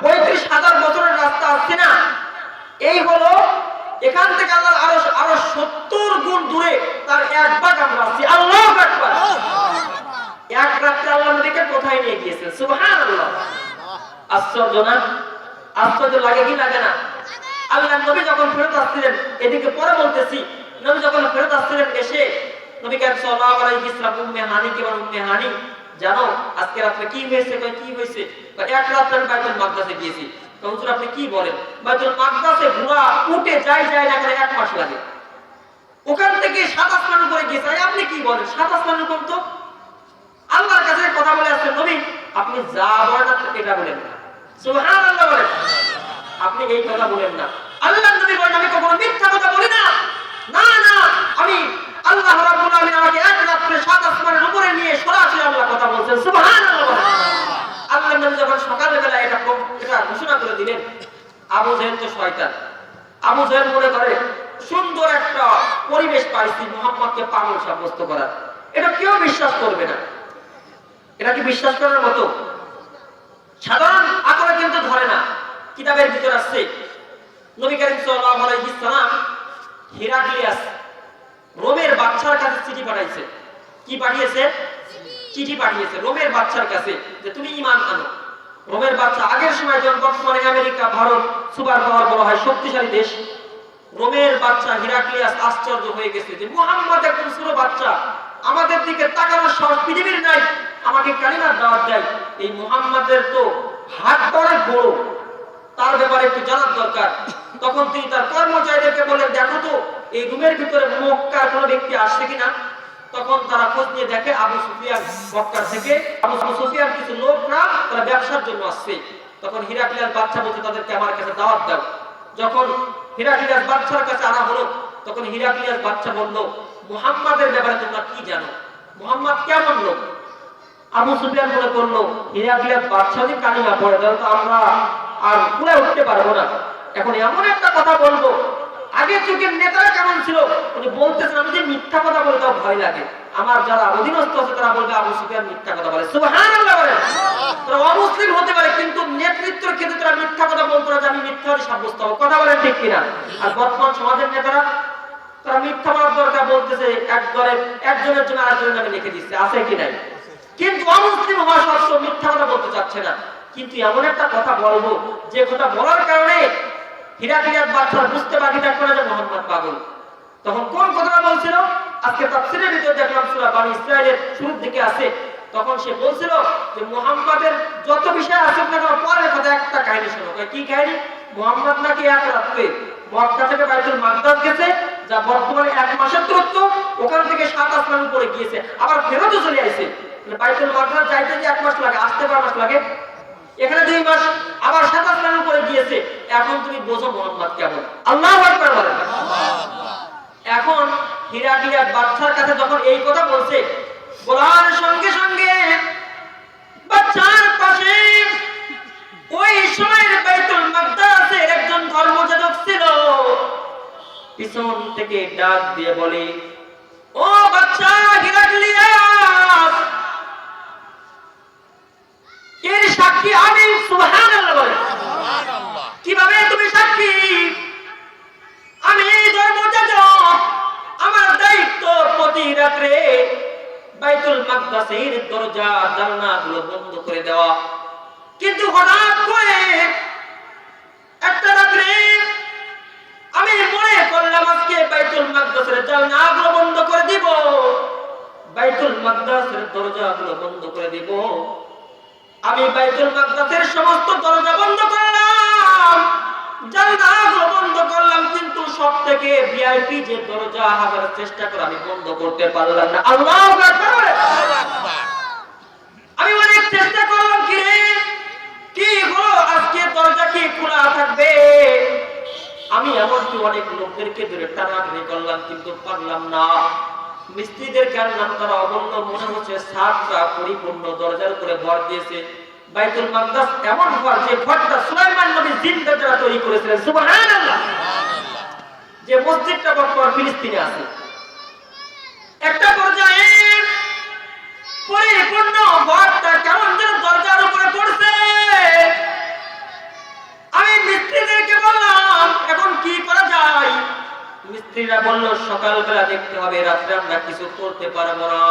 35,000 বছরের রাস্তা আসছি না, এই হলো এখান থেকে আল্লাহর আরশ আরো 70 গুণ দূরে, তার 1 ভাগ আমরা আসছি। আল্লাহু আকবার। 1 রাতে আল্লাহ নবীকে কোথায় নিয়ে গিয়েছেন? সুবহানাল্লাহ। আশ্চর্য না? আশ্চর্য লাগে কি লাগে না? আল্লাহ নবী যখন ফেরত আসছিলেন, এদিকে পরে বলতেছি, নবী যখন ফেরত আসছিলেন, এসে নবী করিম সাল্লাল্লাহু আলাইহি ওয়াসাল্লাম উম্মে হানিকে বলেন, উম্মে হানি, জানো আজকে রাতে কি হয়েছে? কয় কি হয়েছে? 1 রাত আমি বাইতুল মাকদাসে গিয়েছি। তো হুজুর আপনি কি বলেন? বাইতুল মাকদাসে ঘোড়া উঠে যায় না করে 1 মাস লাগে। ওখান থেকে 7 আসমানের উপরে গিয়েছে, আপনি কি বলেন? 7 আসমানের উপর তো আল্লাহর কাছে কথা বলে আসছেন নবী, আপনি যা বলেন এটা বলেন না। সুবহানাল্লাহ বলেন, আপনি এই কথা বলেন না। আল্লাহর নবী বলেন, আমি কখনো মিথ্যা কথা বলি না। না না, আমি আল্লাহ রাব্বুল আলামিন আমাকে এক রাত্রে সাত আসমানের উপরে নিয়ে সরাসরি আল্লাহ কথা বলছেন, সুবহানাল্লাহ। আল্লাহ নবী যখন সকালবেলা এটা ঘোষণা করে দিলেন, আবু জাহেল তো শয়তান। আবু জাহেল মনে করে সুন্দর একটা পরিবেশ পাইছি মুহাম্মদকে পাগল সাব্যস্ত করার, এটা কেউ বিশ্বাস করবে না। এটা কি বিশ্বাস করার মতো? সাধারণ আকলে কিন্তু ধরে না। কিতাবের ভিতর আছে নবী করিম সাল্লাল্লাহু আলাইহি সাল্লাম হিরাক্লিয়াস রোমের বাদশার কাছে চিঠি পাঠাইছে। কি পাঠিয়েছে? চিঠি পাঠিয়েছে রোমের বাদশার কাছে যে তুমি ঈমান আনো। রোমের বাদশা আগের সময় যখন বর্তমানে আমেরিকা, ভারত সুপার পাওয়ার বলা হয়, শক্তিশালী দেশ, রোমের বাদশা হিরাক্লিয়াস আশ্চর্য হয়ে গেছে যে মুহাম্মদ একজন ছোট বাচ্চা, আমাদের দিকে তাকানোর সাহস পৃথিবীর নাই, আমাকে কালিমার দাওয়াত দেয়। এই মুহাম্মাদের তো হাত বড় বড়, তার ব্যাপারে একটু জানার দরকার। তখন তিনি তার কর্মচারীদেরকে বলেন, দেখো তো এই রুমের ভিতরে মক্কার কোনো ব্যক্তি আসছে কিনা। তখন তারা খোঁজ নিয়ে দেখে আবু সুফিয়ান মক্কার থেকে, আবু সুফিয়ান কিছু লোকরা তারা ব্যবসার জন্য আসছে। তখন হিরাক্লিয়াস বাদশা বলছে তাদেরকে আমার কাছে দাওয়াত দাও। যখন হিরাক্লিয়াস বাদশার কাছে আনা হলো, তখন হিরাক্লিয়াস বাদশা বলল, মুহাম্মাদের ব্যাপারে তোমরা কি জানো? মুহাম্মদ কেমন লোক? আবু সুফিয়ান মনে করলো হিরাক্লিয়াস বাদশা যদি কালিমা পড়ে তাহলে তো আমরা আর পুরো উঠতে পারবো না। এখন এমন একটা কথা বলবো, আগে যুগের নেতারা কেমন ছিল উনি বলতেছেন, আমি যে মিথ্যা কথা বলতে ভয় লাগে, আমার যারা অধীনস্থ আছে তারা বলবে আবু সুফিয়ান মিথ্যা কথা বলে, সুবহানাল্লাহ বলে। তারা অমুসলিম হতে পারে কিন্তু নেতৃত্বের ক্ষেত্রে তারা মিথ্যা কথা বলতো না যে আমি মিথ্যাবাদী সাব্যস্ত হবো। কথা বলেন ঠিক কিনা? আর বর্তমান সমাজের নেতারা তারা মিথ্যা বলার দরকার বলতেছে একজনের জন্য আরেকজনের নামে লিখে দিচ্ছে, আছে কি নাই? কিন্তু অমুসলিম হওয়া সত্ত্বেও মিথ্যা কথা বলতে চাচ্ছে না। কিন্তু এমন একটা কথা বলবো যে কথা বলার কারণে হিরাক্লিয়াস বাদশা বুঝতে বাকি থাকবে না যে মুহাম্মদ পাগল। তখন কোন কথাটা বলছিল? আজকে তাফসীরের ভিতরে দেখলাম সূরা বানী ইসরাঈলের শুরুর দিকে আছে। তখন সে বলছিল যে মুহাম্মাদের যত বিষয় আছে না কেন পরের কথা একটা কাহিনী শোনো। কি কাহিনী? মুহাম্মদ নাকি এক রাতে মক্কা থেকে বাইতুল মাকদাস গেছে, যা বর্তমানে 1 মাসের দূরত্ব, ওখান থেকে 7 আসমান উপরে গিয়েছে, আবার ফেরতও চলে আসে। বাইতুল মাকদাস যাইতে যে 1 মাস লাগে, আসতে 12 মাস লাগে, এখানে 2 মাস, আবার 7 আসমান উপরে গিয়েছে। এখন তুমি বোঝো মুহাম্মদ কেমন। আল্লাহু আকবার বলেন। এখন হিরাক্লিয়াস বাদশার কাছে যখন এই কথা বলছে, বলার সঙ্গে সঙ্গে বাদশার পাশে ওই সময়ের বাইতুল মাকদাসের একজন ধর্মযাজক ছিল, পিছন থেকে ডাক দিয়ে বলে, ও বাদশা হিরাক্লিয়াস, এর সাক্ষী আমি। সুবহানাল্লাহ বলেন। কিভাবে তুমি সাক্ষী? আমি ধর্মযাজক, আমার দায়িত্ব প্রতি রাত্রে বাইতুল মাকদাসের দরজা জানালাগুলো বন্ধ করে দেওয়া। কিন্তু হঠাৎ করে একটা রাত্রে আমি মনে করলাম আজকে বাইতুল মাকদাসের জানালাগুলো বন্ধ করে দিব, বাইতুল মাকদাসের দরজাগুলো বন্ধ করে দিব। আমি বাইতুল মাকদাসের সমস্ত দরজা বন্ধ করলাম, জানালাগুলো বন্ধ করলাম, কিন্তু সবথেকে ভিআইপি যে দরজা হাজার চেষ্টা করে আমি বন্ধ করতে পারলাম না। আল্লাহু আকবার। আমি অনেক চেষ্টা করলাম, কি হলো আজকে দরজা কি খোলা থাকবে? আমি এমনকি অনেক লোকদেরকে ধরে টানাটানি করলাম কিন্তু পারলাম না। মিস্ত্রিদের কারণে তারা অবন্য মনে হচ্ছে সাতটা পরিপূর্ণ দরজার উপরে ভর দিয়েছে। বাইতুল মাকদাস এমন ঘর যে ঘরটা সুলাইমান নবী জিন্দা যারা তৈরি করেছিলেন, সুবহানাল্লাহ, যে মসজিদটা বর্তমান ফিলিস্তিনে আছে। একটা পর্যায়ে পরিপূর্ণ ঘরটা কেমন যেন দরজার উপরে পড়ছে। আমি মিস্ত্রিদেরকে বললাম এখন কি করা যায়? মিস্ত্রিরা বলল সকালবেলা দেখতে হবে, রাত্রে আমরা কিছু করতে পারবো না।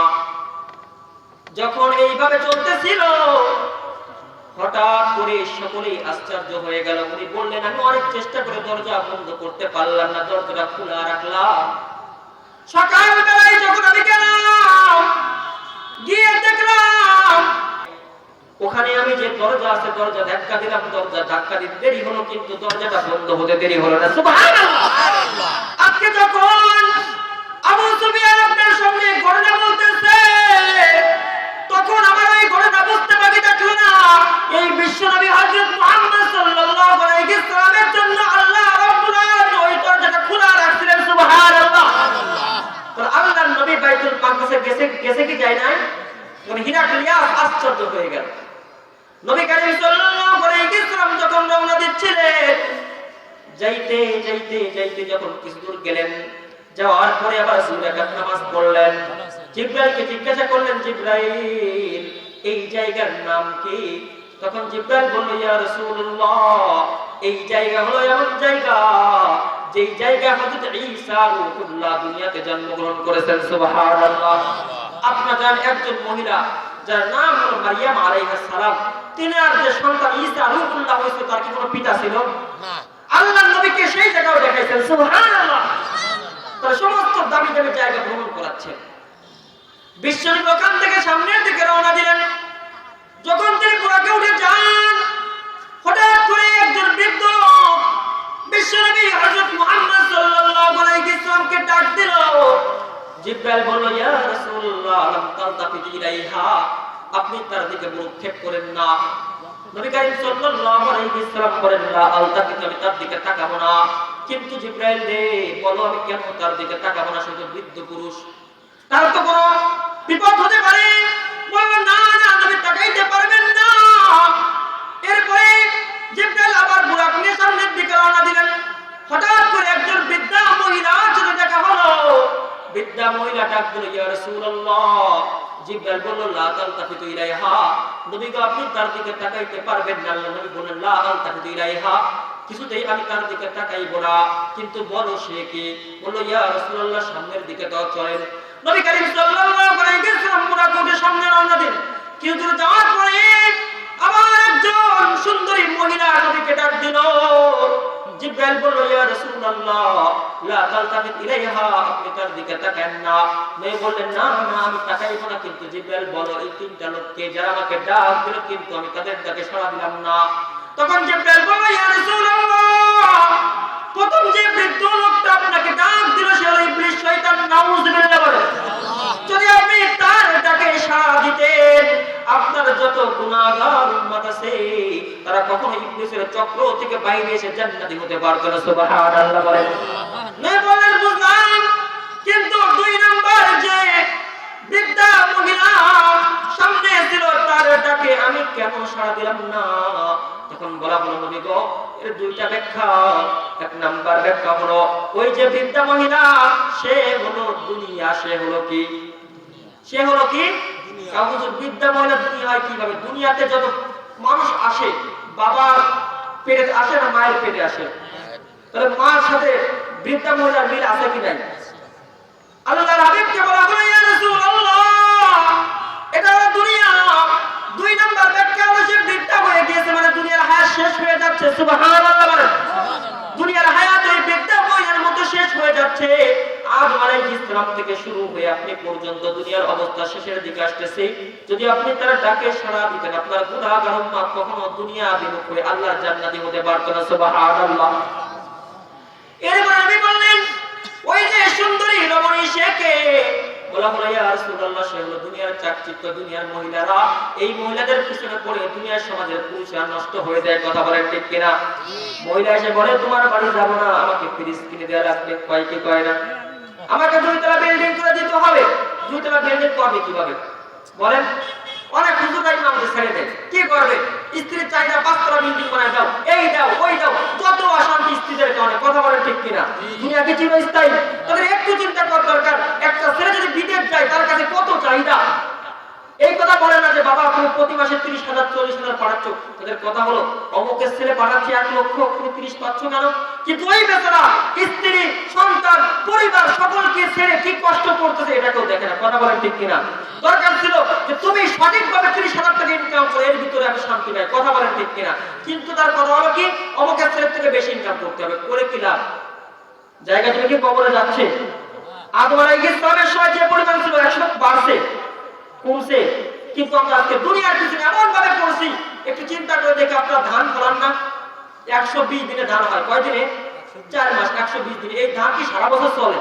যখন এইভাবে চলতেছিল হঠাৎ করে সকলেই আশ্চর্য হয়ে গেল। উনি বললেন আমি অনেক চেষ্টা করে দরজা বন্ধ করতে পারলাম না, দরজাটা খোলা রাখলাম। সকালবেলায় যখন আমি গেলাম, গিয়ে দেখলাম ওখানে আমি যে দরজা আছে দরজা ধাক্কা দিলাম, দরজা ধাক্কা দিতে দেরি হলো কিন্তু দরজাটা বন্ধ হতে দেরি হলো না। সুবহানাল্লাহ। আজকে যখন আবু সুফিয়ান আপনার সামনে ঘটনা বলতেছে, তখন আমার ওই ঘটনা বুঝতে বাকি থাকলো না। এই বিশ্বনবী হযরত মুহাম্মদ সাল্লাল্লাহু আলাইহি ওয়াসাল্লামের জন্য আল্লাহ রাব্বুল আলামিন ওই দরজাটা খোলা রাখছিলেন। সুবহানাল্লাহ। তো আল্লাহর আমার কাছে গেছে গেছে কি যায় না? তখন হিরাক্লিয়াস আশ্চর্য হয়ে গেল। নবী করিম সাল্লাল্লাহু আলাইহি ওয়াসাল্লাম যখন রওনা দিচ্ছিলেন, যাইতে যাইতে যাইতে যখন কিছু দূর গেলেন, যাওয়ার পরে আবার দুই রাকাত নামাজ পড়লেন। জিবরাইলকে জিজ্ঞাসা করলেন, জিবরাইল এই জায়গার নাম কি? তখন জিবরাইল বলল, ইয়া রাসূলুল্লাহ, এই জায়গা হলো এমন জায়গা যেই জায়গা হযরত ঈসা রূহুল্লাহ দুনিয়াতে জন্মগ্রহণ করেছেন। সুবহানাল্লাহ। আপনারা জানেন একজন মহিলা যার নাম হলো মারিয়াম আলাইহিস সালাম, তিনার যে সন্তান ঈসা রূহুল্লাহ হয়েছে, তার কি কোনো পিতা ছিল? না। আল্লাহর নবীকে সেই জায়গাও দেখাইছেন। সুবহানাল্লাহ। তার সমস্ত দামি দামি জায়গা ভ্রমণ করাচ্ছেন। বিশ্বনবী ওখান থেকে সামনের দিকে রওনা দিলেন। যখন তিনি বুরাকে উঠে যান, হঠাৎ করে একজন বৃদ্ধ বিশ্বনবী হযরত মুহাম্মদ সাল্লাল্লাহু আলাইহি ওয়াসাল্লামকে ডাক দিল। জিবরাইল বলল, ইয়া রাসূলুল্লাহ লাম তালতাফিত ইলাইহা, আপনি তার দিকে ভ্রুক্ষেপ করেন না। নবী করিম সাল্লাল্লাহু আলাইহি ওয়াসাল্লাম বলেন, লা আলতাফিত, আমি তার দিকে তাকাবো না। কিন্তু জিবরাইল রে, বলো আমি কেন তার দিকে তাকাবো না? শুধু বৃদ্ধ পুরুষ, তার তো কোনো বিপদ হতে পারে। বলল, না না, নবী তাকাইতে পারবেন না। এরপরে জিবরাইল আবার বুরাক নিয়ে সামনের দিকে রওনা দিলেন। হঠাৎ করে একজন বৃদ্ধা মহিলা সাথে দেখা হলো। বৃদ্ধা মহিলা ডাক দিল, ইয়া রাসূলুল্লাহ। জিবরাইল বলল, লা তালতাফিতু ইলাইহা, নবী গো আপনি তার দিকে তাকাইতে পারবেন না। আল্লাহ নবী বললেন, লা তালতাফিতু ইলাইহা, কিছুতেই আমি তার দিকে তাকাইব না। কিন্তু বলো সে কি? বলল, ইয়া রাসূলুল্লাহ সামনের দিকে তো চলেন। নবী করিম সাল্লাল্লাহু আলাইহি ওয়াসাল্লাম বুরাক উঠে সামনে রওনা দিলেন। কিছু দূর যাওয়ার পরে আবার একজন সুন্দরী মহিলা নবীকে ডাক দিল। জিবরাইল বলল, ইয়া রাসূলুল্লাহ লা তালতাফিত ইলাইহা, আপনি তার দিকে তাকান না। নবী বললেন, না না আমি তাকাইব না। কিন্তু জিবরাইল বলো, এই তিনটা লোককে যারা আমাকে ডাক দিল, কিন্তু আমি তাদের ডাকে সাড়া দিলাম না। তখন জিবরাইল বলল, ইয়া রাসূলুল্লাহ, প্রথম যে বৃদ্ধ লোকটা আপনাকে ডাক দিল সে হলো ইবলিস, শয়তান। নাউযুবিল্লাহ বলেন। যদি আপনি তার ডাকে সাড়া দিতেন, আপনার যত গুনাহগার উম্মত আছে তারা কখনো ইবলিসের চক্র থেকে বাইরে এসে জান্নাতি হতে পারবে না। সুবহানাল্লাহ বলেন। নবী বলেন, বুঝলাম। কিন্তু দুই নাম্বার যে বৃদ্ধা মহিলা সামনে ছিল, তার ডাকে আমি কেন সাড়া দিলাম না? তখন বলা হলো, নবী গো এর দুইটা ব্যাখ্যা। এক নাম্বার ব্যাখ্যা হলো, ওই যে বৃদ্ধা মহিলা সে হলো দুনিয়া। সে হলো কি? সে হলো কি? বৃদ্ধা মহিলা দুনিয়া হয় কিভাবে? দুনিয়াতে যত মানুষ আসে, বাবার পেটে আসে না মায়ের পেটে আসে? তাহলে মার সাথে বৃদ্ধা মহিলার মিল আছে কি নাই? আল্লাহর হাবিবকে বলা হলো, ইয়া রাসূলুল্লাহ এটা হলো দুনিয়া। দুই নাম্বার ব্যাখ্যা হলো, সে বৃদ্ধা হয়ে গিয়েছে, মানে দুনিয়ার হায়াত শেষ হয়ে যাচ্ছে। সুবহানাল্লাহ বলেন। দুনিয়ার হায়াত ওই বৃদ্ধা মহিলার মতো শেষ হয়ে যাচ্ছে। আদম আলাইহিস সালাম থেকে শুরু হয়ে আপনি পর্যন্ত দুনিয়ার অবস্থা শেষের দিকে আসতেছে। যদি আপনি তার ডাকে সাড়া দিতেন, আপনার গুনাহগার উম্মত কখনো দুনিয়া বিমুখ হয়ে আল্লাহর জান্নাতি হতে পারত না। সুবহানাল্লাহ। এরপর নবী বললেন, ওই যে সুন্দরী রমণী সে কে? বলা হলো, ইয়া রাসূলুল্লাহ সে হলো দুনিয়ার চাকচিক্য, দুনিয়ার মহিলারা। এই মহিলাদের পিছনে পড়ে দুনিয়ার সমাজের পুরুষরা নষ্ট হয়ে যায়। কথা বলেন ঠিক কিনা? মহিলা এসে বলে, তোমার বাড়ি যাব না, আমাকে ফ্রিজ কিনে দেওয়া লাগবে। কয় কি কয় না? আমাকে দুইতলা বিল্ডিং করে দিতে হবে। দুইতলা বিল্ডিং করবে কিভাবে বলেন? অনেক হুজুরাই আমাদের ছেড়ে দেয়। কি করবে? স্ত্রীর চাহিদা পাঁচতলা বিল্ডিং বানায় দাও, এই দাও ওই দাও, যত অশান্তি স্ত্রীদের কারণে। কথা বলেন ঠিক কিনা? দুনিয়াকে চিরস্থায়ী, তাদের একটু চিন্তা করার দরকার। একটা ছেলে যদি বিদেশ যায়, তার কাছে কত চাহিদা। এই কথা বলে না যে বাবা তুমি প্রতি মাসে 30,000 40,000 পাঠাচ্ছ। তাদের কথা হলো, অমুকের ছেলে পাঠাচ্ছে 1 লক্ষ, তুমি 30 পাচ্ছ কেন? কিন্তু ওই বেচারা স্ত্রী, সন্তান, পরিবার সকলকে ছেড়ে কি কষ্ট করতেছে এটা কেউ দেখে না। কথা বলেন ঠিক কিনা? দরকার ছিল যে তুমি সঠিকভাবে 30,000 টাকা ইনকাম করো, এর ভিতরে আমি শান্তি পাই। কথা বলেন ঠিক কিনা? কিন্তু তার কথা হলো কি, অমুকের ছেলের থেকে বেশি ইনকাম করতে হবে। করে কি লাভ? জায়গা তুমি কি কবরে যাচ্ছে? আদম আলাইহিস সালামের সময় যে পরিমাণ ছিল 100 বাড়ছে, কমছে। কিন্তু আমরা আজকে দুনিয়ার পিছনে এমন ভাবে পড়ছি, একটু চিন্তা করে দেখে আপনারা ধান ফলান না? 120 দিনে ধান হয়। কয় দিনে? 4 মাস। 120 দিনে এই ধান কি সারা বছর চলে?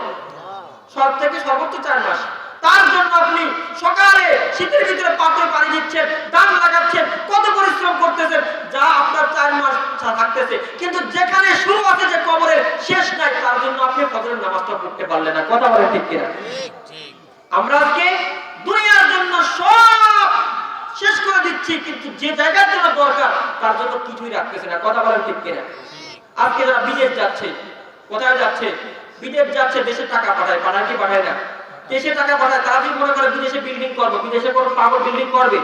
সব থেকে সর্বোচ্চ 4 মাস। তার জন্য আপনি সকালে শীতের ভিতরে পাত্রে পানি দিচ্ছেন, ধান লাগাচ্ছেন, কত পরিশ্রম করতেছেন, যা আপনার 4 মাস থাকতেছে। কিন্তু যেখানে শুরু আছে যে কবরের শেষ নাই, তার জন্য আপনি ফজরের নামাজটা পড়তে পারলেন না। কথা বলেন ঠিক কিনা? আমরা আজকে দুনিয়ার জন্য সব শেষ করে দিচ্ছি, কিন্তু যে জায়গার জন্য দরকার তার জন্য কিছুই রাখতেছে না। কথা বলেন ঠিক কিনা? আজকে যারা বিদেশ যাচ্ছে, কোথায় যাচ্ছে? বিদেশ যাচ্ছে, দেশে টাকা পাঠায়, পাঠায় কি পাঠায় না? দেশে টাকা পাঠায়। তারা যদি মনে করে বিদেশে বিল্ডিং করবো, বিদেশে কোনো পাগল বিল্ডিং করবে,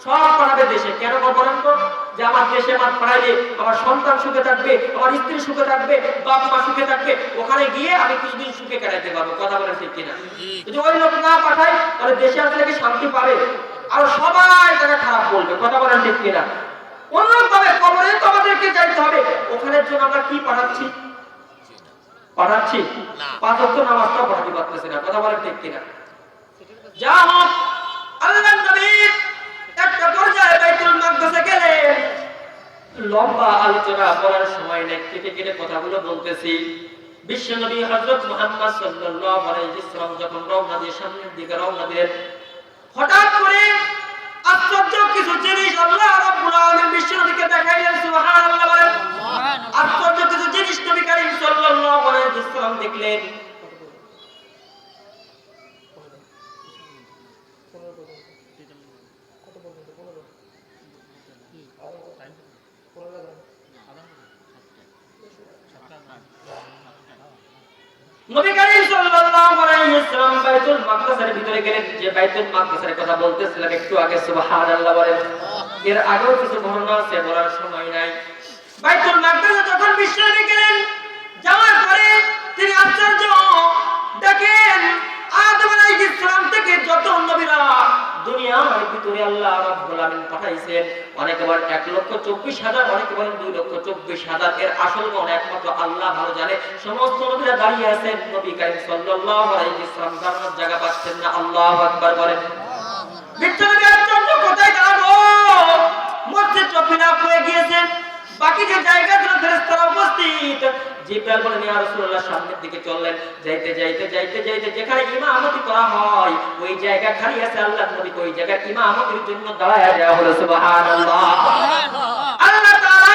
সব পাঠাবে দেশে। কেন বলেন তো? যে আমার দেশে আমার পাঠাইলে আমার সন্তান সুখে থাকবে, আমার স্ত্রী সুখে থাকবে, বাপ মা সুখে থাকবে, ওখানে গিয়ে আমি কিছুদিন সুখে কাটাইতে পারবো। কথা বলেন ঠিক কিনা? যদি ওই লোক না পাঠায় তাহলে দেশে আসলে কি শান্তি পাবে? আর সবাই তাকে খারাপ বলবে। কথা বলেন ঠিক কিনা? অন্যভাবে কবরে তো আমাদেরকে যাইতে হবে। ওখানের জন্য আমরা কি পাঠাচ্ছি? পাঠাচ্ছি 5 ওয়াক্ত নামাজটাও পড়াতে পারতেছি না। কথা বলেন ঠিক কিনা? যা হোক, আল্লাহর নবী একটা পর্যায়ে বাইতুল মাকদাসে গেলেন। লম্বা আলোচনা করার সময় নেই, কেটে কেটে কথাগুলো বলতেছি। বিশ্বনবী হযরত মুহাম্মদ সাল্লাল্লাহু আলাইহি ওয়াসাল্লাম যখন রওনা দিয়ে সামনের দিকে রওনা দিলেন, হঠাৎ করে আশ্চর্য কিছু জিনিস আল্লাহ রাব্বুল আলামিন বিশ্বনবীকে দেখাইলেন। সুবহানাল্লাহ বলেন। আশ্চর্য কিছু জিনিস নবী করিম সাল্লাল্লাহু আলাইহি ওয়াসাল্লাম দেখলেন। নবী করিম সাল্লাল্লাহু আলাইহি ওয়াসাল্লাম বাইতুল মাকদাসের ভিতরে গেলেন। যে বাইতুল মাকদাসের কথা বলতেছিলাম একটু আগে, সুবহানাল্লাহ বলেন। এর আগেও কিছু বর্ণনা আছে, বলার সময় নাই। বাইতুল মাকদাসে যখন বিশ্বনবী গেলেন, যাওয়ার পরে তিনি আশ্চর্য দেখেন আদম আলাইহিস সালাম থেকে যত নবীরা দুনিয়ার ভিতরে আল্লাহ রাব্বুল আলামিন পাঠাইছেন, অনেকে বলেন 1,24,000, অনেকে বলেন 2,24,000। এর আসল কোন একমাত্র আল্লাহ ভালো জানে। সমস্ত নবীরা দাঁড়িয়ে আছেন, নবী করিম সাল্লাল্লাহু আলাইহি ওয়াসাল্লাম জান্নাত জায়গা পাচ্ছেন না। আল্লাহু আকবার বলেন। বিশ্বনবী আশ্চর্য, কোথায় দাঁড়াবো? মসজিদটা ফিলাপ হয়ে গিয়েছে, বাকি যে জায়গাগুলো ফেরেশতারা উপস্থিত। জিবরাইল বলেন, ইয়া রাসূলুল্লাহ, সামনের দিকে চললেন। যাইতে যাইতে যাইতে যাইতে যেখানে ইমামতি করা হয় ওই জায়গা খালি আছে। আল্লাহর নবী ওই জায়গায় ইমামতির জন্য দাঁড়ায় দেওয়া হলো। সুবহানাল্লাহ। আল্লাহ তাআলা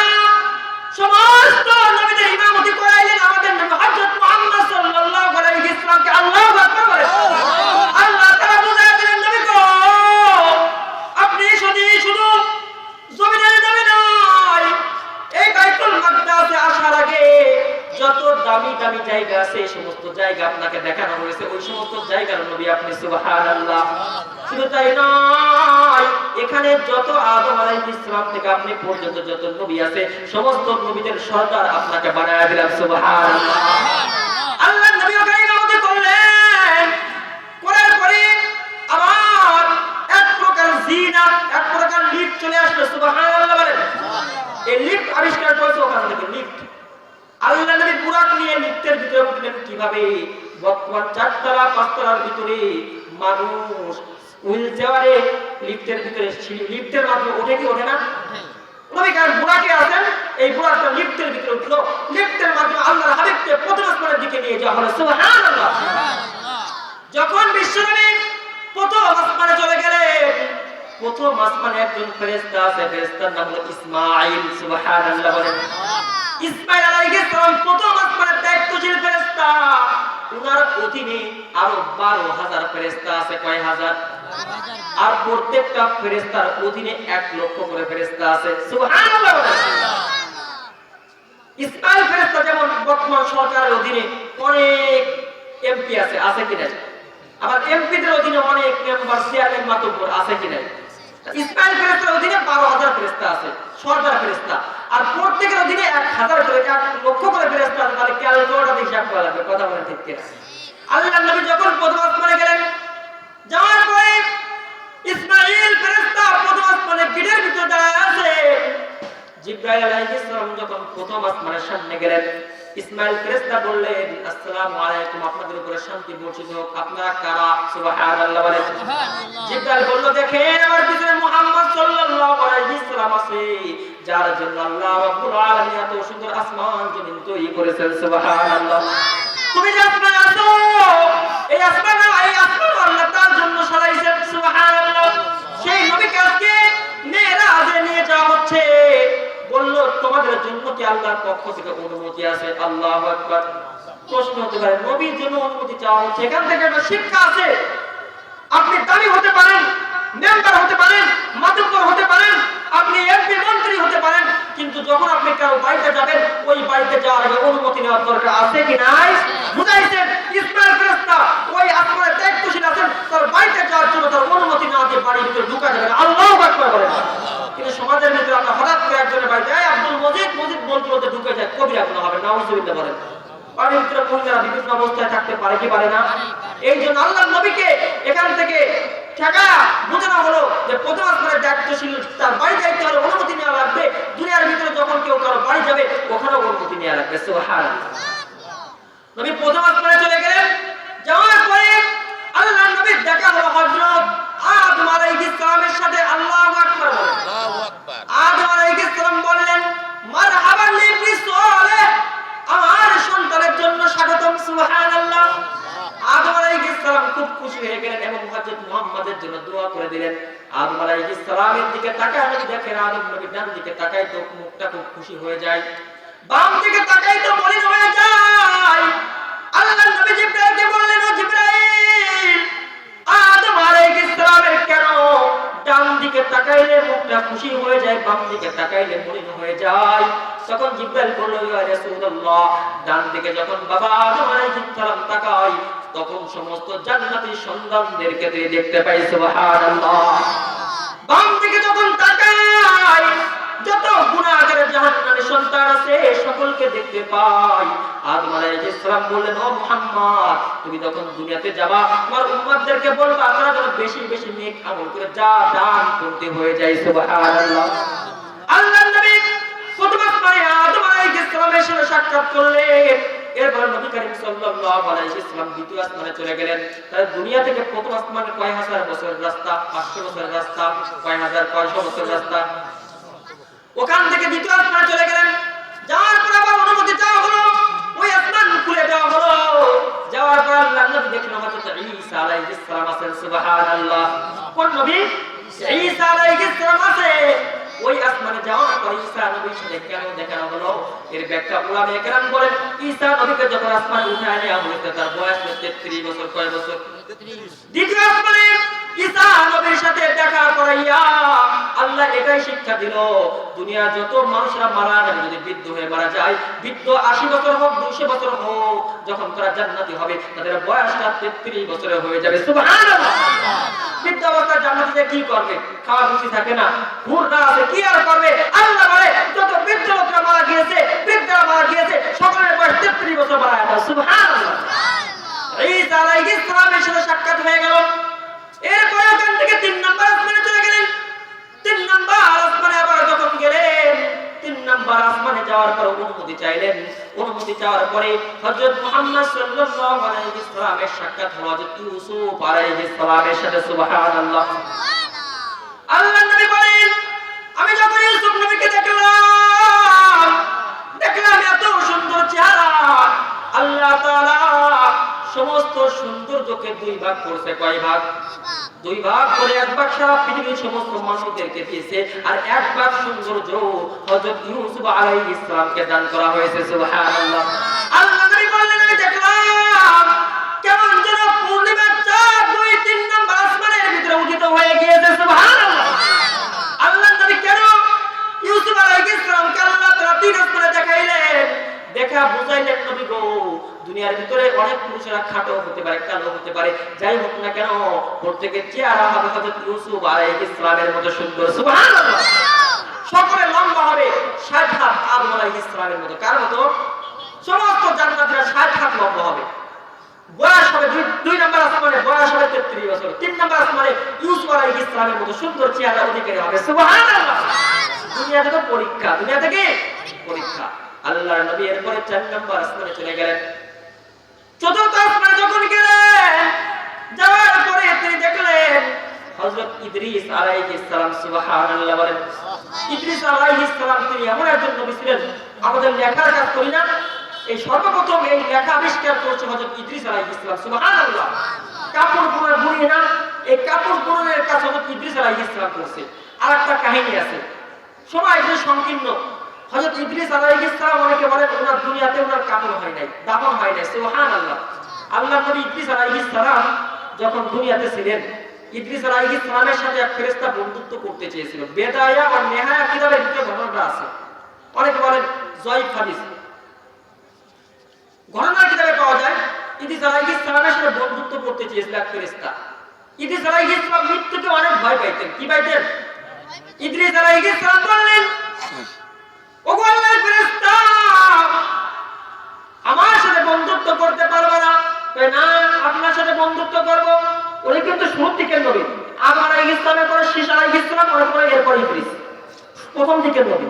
সমস্ত নবীদের ইমামতি করাইলেন। আমাদের নবী হযরত মুহাম্মদ সাল্লাল্লাহু আলাইহি ওয়াসাল্লামকে আল্লাহু আকবার বলে। আল্লাহ তাআলা বুঝায় দিলেন, নবী গো, আপনি শুধু জমিনের নবী নয়, এই বাইতুল মাকদাসে আসার আগে যত দামি দামি জায়গা আছে এই সমস্ত জায়গা আপনাকে দেখানো হয়েছে। ওই সমস্ত জায়গার নবী আপনি। সুবহানাল্লাহ। শুধু তাই নয়, এখানে যত আদম আলাইহিস সালাম থেকে আপনি পর্যন্ত যত নবী আছে সমস্ত নবীদের সর্দার আপনাকে বানায় দিলাম। সুবহানাল্লাহ। আল্লাহর নবী ওখানে ইমামতি করলেন। করার পরে আবার এক প্রকার জিনাত, এক প্রকার লিফট চলে আসলো। সুবহানাল্লাহ বলেন। এই লিফট আবিষ্কার করেছে ওখান থেকে, লিফট। আল্লাহ নবী বুরাক নিয়ে লিফটের ভিতরে উঠলেন। কিভাবে? বর্তমান 4 তলা 5 তলার ভিতরে মানুষ হুইল চেয়ারে লিফটের ভিতরে, লিফটের মাধ্যমে ওঠে কি ওঠে না? নবী কারণ বুরাকে আছেন, এই বুরাকটা লিফটের ভিতরে উঠলো। লিফটের মাধ্যমে আল্লাহর হাবিবকে প্রথম আসমানের দিকে নিয়ে যাওয়া হলো। সুবহানাল্লাহ। যখন বিশ্বনবী প্রথম আসমানে চলে গেলেন, প্রথম আসমানে একজন ফেরেশতা আছে, ফেরেশতার নাম হলো ইসমাঈল। সুবহানাল্লাহ বলেন। ইসমাঈল আলাইহিস সালাম প্রথম আসমানের দায়িত্বশীল ফেরেশতা। উনার অধীনে আরো 12,000 ফেরেশতা আছে। কয় হাজার? আর প্রত্যেকটা ফেরেশতার অধীনে 1,00,000 করে ফেরেশতা আছে। সুবহানাল্লাহ। ইসমাঈল ফেরেশতা যেমন বর্তমান সরকারের অধীনে অনেক এমপি আছে, আছে কি নাই? আবার এমপিদের অধীনে অনেক মেম্বার, চেয়ারম্যান, মাতব্বর আছে কি নাই? ইসমাঈল ফেরেশতার অধীনে 12,000 ফেরেশতা আছে, সরদার ফেরেশতা। আর প্রত্যেকের অধীনে 1,000 করে, 1,00,000 করে ফেরেশতা আছে। তাহলে ক্যালকুলেটর হিসাব করা লাগবে। কথা বলেন ঠিক কিনা? আল্লাহর নবী যখন প্রথম আসমানে গেলেন, যাওয়ার পরে ইসমাঈল ফেরেশতা প্রথম আসমানে গিটের ভিতরে দাঁড়ায় আছে। জিবরাইল আলাইহিস সালাম যখন প্রথম আসমানের সামনে গেলেন, ইসমাঈল ফেরেশতা বললেন, আসসালামু আলাইকুম, আপনাদের উপরে শান্তি বর্ষিত হোক। আপনারা কারা? সুবহানাল্লাহ বলেন। জিবরাইল বলল, দেখেন আমার পিছনে মুহাম্মদ সাল্লাল্লাহু আলাইহি ওয়াসাল্লাম আছে, যার জন্য আল্লাহ রাব্বুল আলামিন এত সুন্দর আসমান জমিন তৈরি করেছেন। সুবহানাল্লাহ। তুমি যে আসমানে আছো, এই আসমান আল্লাহ তার জন্য সাজাইছেন। সুবহানাল্লাহ। সেই নবীকে আজকে মেরাজে নিয়ে যাওয়া হচ্ছে। বলল, তোমাদের জন্য কি আল্লাহর পক্ষ থেকে অনুমতি আছে? আল্লাহু আকবার। প্রশ্ন হতে পারে, নবীর জন্য অনুমতি চাওয়া হচ্ছে, এখান থেকে একটা শিক্ষা আছে। আপনি দামি হতে পারেন, মেম্বার হতে পারেন, মাতব্বর হতে পারেন, আপনি এমপি মন্ত্রী হতে পারেন, কিন্তু যখন আপনি কারো বাড়িতে যাবেন ওই বাড়িতে যাওয়ার আগে অনুমতি নেওয়ার দরকার আছে কি নাই? বুঝাইছেন ইসমাইল ফেরেশতা ওই আসমানের দায়িত্বশীল আছেন, তার বাড়িতে যাওয়ার জন্য তার অনুমতি না দিয়ে বাড়ির ভিতরে ঢুকা যাবে না। আল্লাহু আকবার বলেন। কিন্তু সমাজের ভিতরে আমরা হঠাৎ করে একজনের বাড়িতে আব্দুল মজিদ মজিদ বলতে বলতে ঢুকে যায়, কবিরা গুনাহ হবে, নাউজুবিল্লাহ বলেন। বাড়ির ভিতরে মহিলারা বিভিন্ন অবস্থায় থাকতে পারে কি পারে না? এই জন্য আল্লাহর নবীকে এখান থেকে ঠেকা বোঝানো হলো যে প্রথম আসমানের দায়িত্বশীল তার বাড়ি যাইতে হলে অনুমতি নেওয়া লাগবে। দুনিয়ার ভিতরে যখন কেউ কারো বাড়ি যাবে ওখানেও অনুমতি নেওয়া লাগবে। সুবহানাল্লাহ। নবী প্রথম আসমানে চলে গেলেন, যাওয়ার পরে আল্লাহর নবীর দেখা হলো হযরত আদম আলাইহিস সালামের সাথে। আল্লাহু আকবার বলেন। আল্লাহু আকবার। আদম আলাইহিস সালাম বললেন, মারহাবান লিবনি সালেহ, আমার সন্তানের জন্য স্বাগতম। সুবহানাল্লাহ। আদম আলাইহিস সালাম খুব খুশি হয়ে গেলেন এবং হযরত মুহাম্মাদের জন্য দোয়া করে দিলেন। আদম আলাইহিস সালামের দিকে তাকায় নবী দেখেন আদম নবী ডান দিকে তাকায় তো মুখটা খুব খুশি হয়ে যায়, বাম দিকে তাকায় তো মলিন হয়ে যায়। আল্লাহর নবী জিবরাইলকে বললেন, ও জিবরাইল, আদম আলাইহিস সালামের কেন ডান দিকে তাকাইলে মুখটা খুশি হয়ে যায়, বাম দিকে তাকাইলে মলিন হয়ে যায়? তখন জিবরাইল বলল, ইয়া রাসূলুল্লাহ, ডান দিকে যখন বাবা আদম আলাইহিস সালাম তাকায় তখন সমস্ত জান্নাতি সন্তানদেরকে তুই দেখতে পাই। সুবহানাল্লাহ। বাম দিকে যখন তাকায় যত গুনাহগার জাহান্নামী সন্তান আছে সকলকে দেখতে পাই। আদম আলাইহিস সালাম বললেন, ও মুহাম্মদ, তুমি যখন দুনিয়াতে যাবা তোমার উম্মতদেরকে বলবা তারা যেন বেশি বেশি নেক আমল করে যা দান করতে হয়ে যায়। সুবহানাল্লাহ। আল্লাহর নবী প্রথম আসমানে আদম আলাইহিস সালামের সাথে সাক্ষাৎ করলেন। এরপর নবী করিম সাল্লাল্লাহু আলাইহি ওয়াসাল্লাম দ্বিতীয় আসমানে চলে গেলেন। তার দুনিয়া থেকে প্রথম আসমানে কয় হাজার বছরের রাস্তা? 500 বছরের রাস্তা। কয় হাজার? 500 বছরের রাস্তা। ওখান থেকে দ্বিতীয় আসমানে চলে গেলেন। যাওয়ার পর আবার অনুমতি চাওয়া হলো, ওই আসমান খুলে দেওয়া হলো। যাওয়ার পর আল্লাহ নবী দেখলেন হযরত ঈসা আলাইহিস সালাম আছেন। সুবহানাল্লাহ। কোন নবী? ঈসা আলাইহিস সালাম আছে। ওই আসমানে যাওয়ার পর ঈসা নবীর সাথে কেন দেখা হলো এর ব্যাখ্যা উলামায়ে কেরাম বলেন, ঈসা নবীকে যখন আসমানে উঠায় নেওয়া হয়েছে তার বয়স 33 বছর। কয় বছর? দ্বিতীয় আসমানে ঈসা নবীর সাথে দেখা করাইয়া আল্লাহ এটাই শিক্ষা দিল, দুনিয়া যত মানুষরা মারা যাবে যদি বৃদ্ধ হয়ে মারা যায়, বৃদ্ধ 80 বছর হোক 200 বছর হোক, যখন তারা জান্নাতি হবে তাদের বয়সটা 33 বছরের হয়ে যাবে। সুবহানাল্লাহ। বৃদ্ধ অবস্থায় জান্নাতীরা কি করবে? খাওয়া রুচি থাকে না, হুররা আছে, কি আর করবে? আল্লাহ বলে যত বৃদ্ধ লোকরা মারা গিয়েছে, বৃদ্ধরা মারা গিয়েছে, সকলের বয়স 33 বছর মারা গেছে। সুবহানাল্লাহ। ঈসা আলাইহিস সালামের সাথে সাক্ষাৎ হয়ে গেল। এরপরে ওখান থেকে 3 নম্বর আসমানে চলে গেলেন। 3 নম্বর আসমানে আবার যখন গেলেন, 3 নম্বর আসমানে যাওয়ার পর অনুমতি চাইলেন। অনুমতি চাওয়ার পরে হযরত মুহাম্মদ সাল্লাল্লাহু আলাইহি ওয়াসাল্লামের সাক্ষাৎ হলো হযরত ইউসুফ আলাইহিস সালামের সাথে। সুবহানাল্লাহ। আল্লাহর নবী বলেন, আমি যখন ইউসুফ নবীকে দেখলাম এত সুন্দর চেহারা, আল্লাহ তাআলা সমস্ত সৌন্দর্যকে 2 ভাগ করেছে। কয় ভাগ? 2 ভাগ করে 1 ভাগ সারা পৃথিবীর সমস্ত মানুষদেরকে দিয়েছে, আর 1 ভাগ সৌন্দর্য হযরত ইউসুফ আলাইহিস সালামকে দান করা হয়েছে। সুবহানাল্লাহ। আল্লাহ নবী বললেন, আমি দেখলাম কেমন যেন পূর্ণিমার চাঁদ 2-3 নম্বর আসমানের ভিতরে উদিত হয়ে গিয়েছে। সুবহানাল্লাহ। আল্লাহ নবী কেন ইউসুফ আলাইহিস সালামকে আল্লাহ তাআলা 3 আসমানে দেখাইলেন? দেখা বুঝাইলেন, নবী গো, দুনিয়ার ভিতরে অনেক পুরুষেরা খাটো হতে পারে, কালো হতে পারে, যাই হোক না কেন প্রত্যেকের চেহারা হবে হযরত ইউসুফ আলাইহিস সালামের মতো সুন্দর। সুবহানাল্লাহ। সকলে লম্বা হবে 60 হাত আদম আলাইহিস সালামের মতো। কার মতো? সমস্ত জান্নাতীরা 60 হাত লম্বা হবে। বয়স হবে 2 নম্বর আসমানে বয়স হবে 33 বছর। 3 নম্বর আসমানে ইউসুফ আলাইহিস সালামের মতো সুন্দর চেহারা অধিকারী হবে। সুবহানাল্লাহ। দুনিয়া থেকে পরীক্ষা, দুনিয়া থেকে পরীক্ষা। আল্লাহর নবী এরপরে 4 নম্বর আসমানে চলে গেলেন। 4র্থ আসমানে যখন গেলেন, যাওয়ার পরে তিনি দেখলেন হযরত ইদ্রিস আলাইহিস সালাম। সুবহানাল্লাহ বলেন। ইদ্রিস আলাইহিস সালাম তিনি এমন একজন নবী ছিলেন, আমাদের লেখার কাজ করি না, এই সর্বপ্রথম এই লেখা আবিষ্কার করেছে হযরত ইদ্রিস আলাইহিস সালাম। সুবহানাল্লাহ। কাপড় বুনে না, এই কাপড় বুননের কাজ হযরত ইদ্রিস আলাইহিস সালাম করেছে। আরেকটা কাহিনী আছে, সময় যে সংকীর্ণ। হযরত ইদ্রিস আলাইহিস সালাম অনেকে বলেন ওনার দুনিয়াতে ওনার কাপড় হয় নাই, দাফন হয় নাই। সুবহানাল্লাহ। আল্লাহর নবী ইদ্রিস আলাইহিস সালাম যখন দুনিয়াতে ছিলেন ইদ্রিস আলাইহিস সালামের সাথে এক ফেরেশতা বন্ধুত্ব করতে চেয়েছিল। বেদায়া আর নেহায়া কিতাবের ভিতরে ঘটনাটা আছে। অনেকে বলেন জয়ীফ হাদিস, ঘটনার কিতাবে পাওয়া যায় ইদ্রিস আলাইহিস সালামের সাথে বন্ধুত্ব করতে চেয়েছিল এক ফেরেশতা। ইদ্রিস আলাইহিস সালাম মৃত্যুকে অনেক ভয় পাইতেন। কি পাইতেন? ইদ্রিস আলাইহিস সালাম বললেন, ওগো আল্লাহর ফেরেশতা, আমার সাথে বন্ধুত্ব করতে পারবে না? না, আপনার সাথে বন্ধুত্ব করব। উনি কিন্তু শুরুর দিকের নবী। আদম আলাইহিস সালামের পরে শীষ আলাইহিস সালাম, এরপর ইদ্রিস, প্রথম দিকের নবী।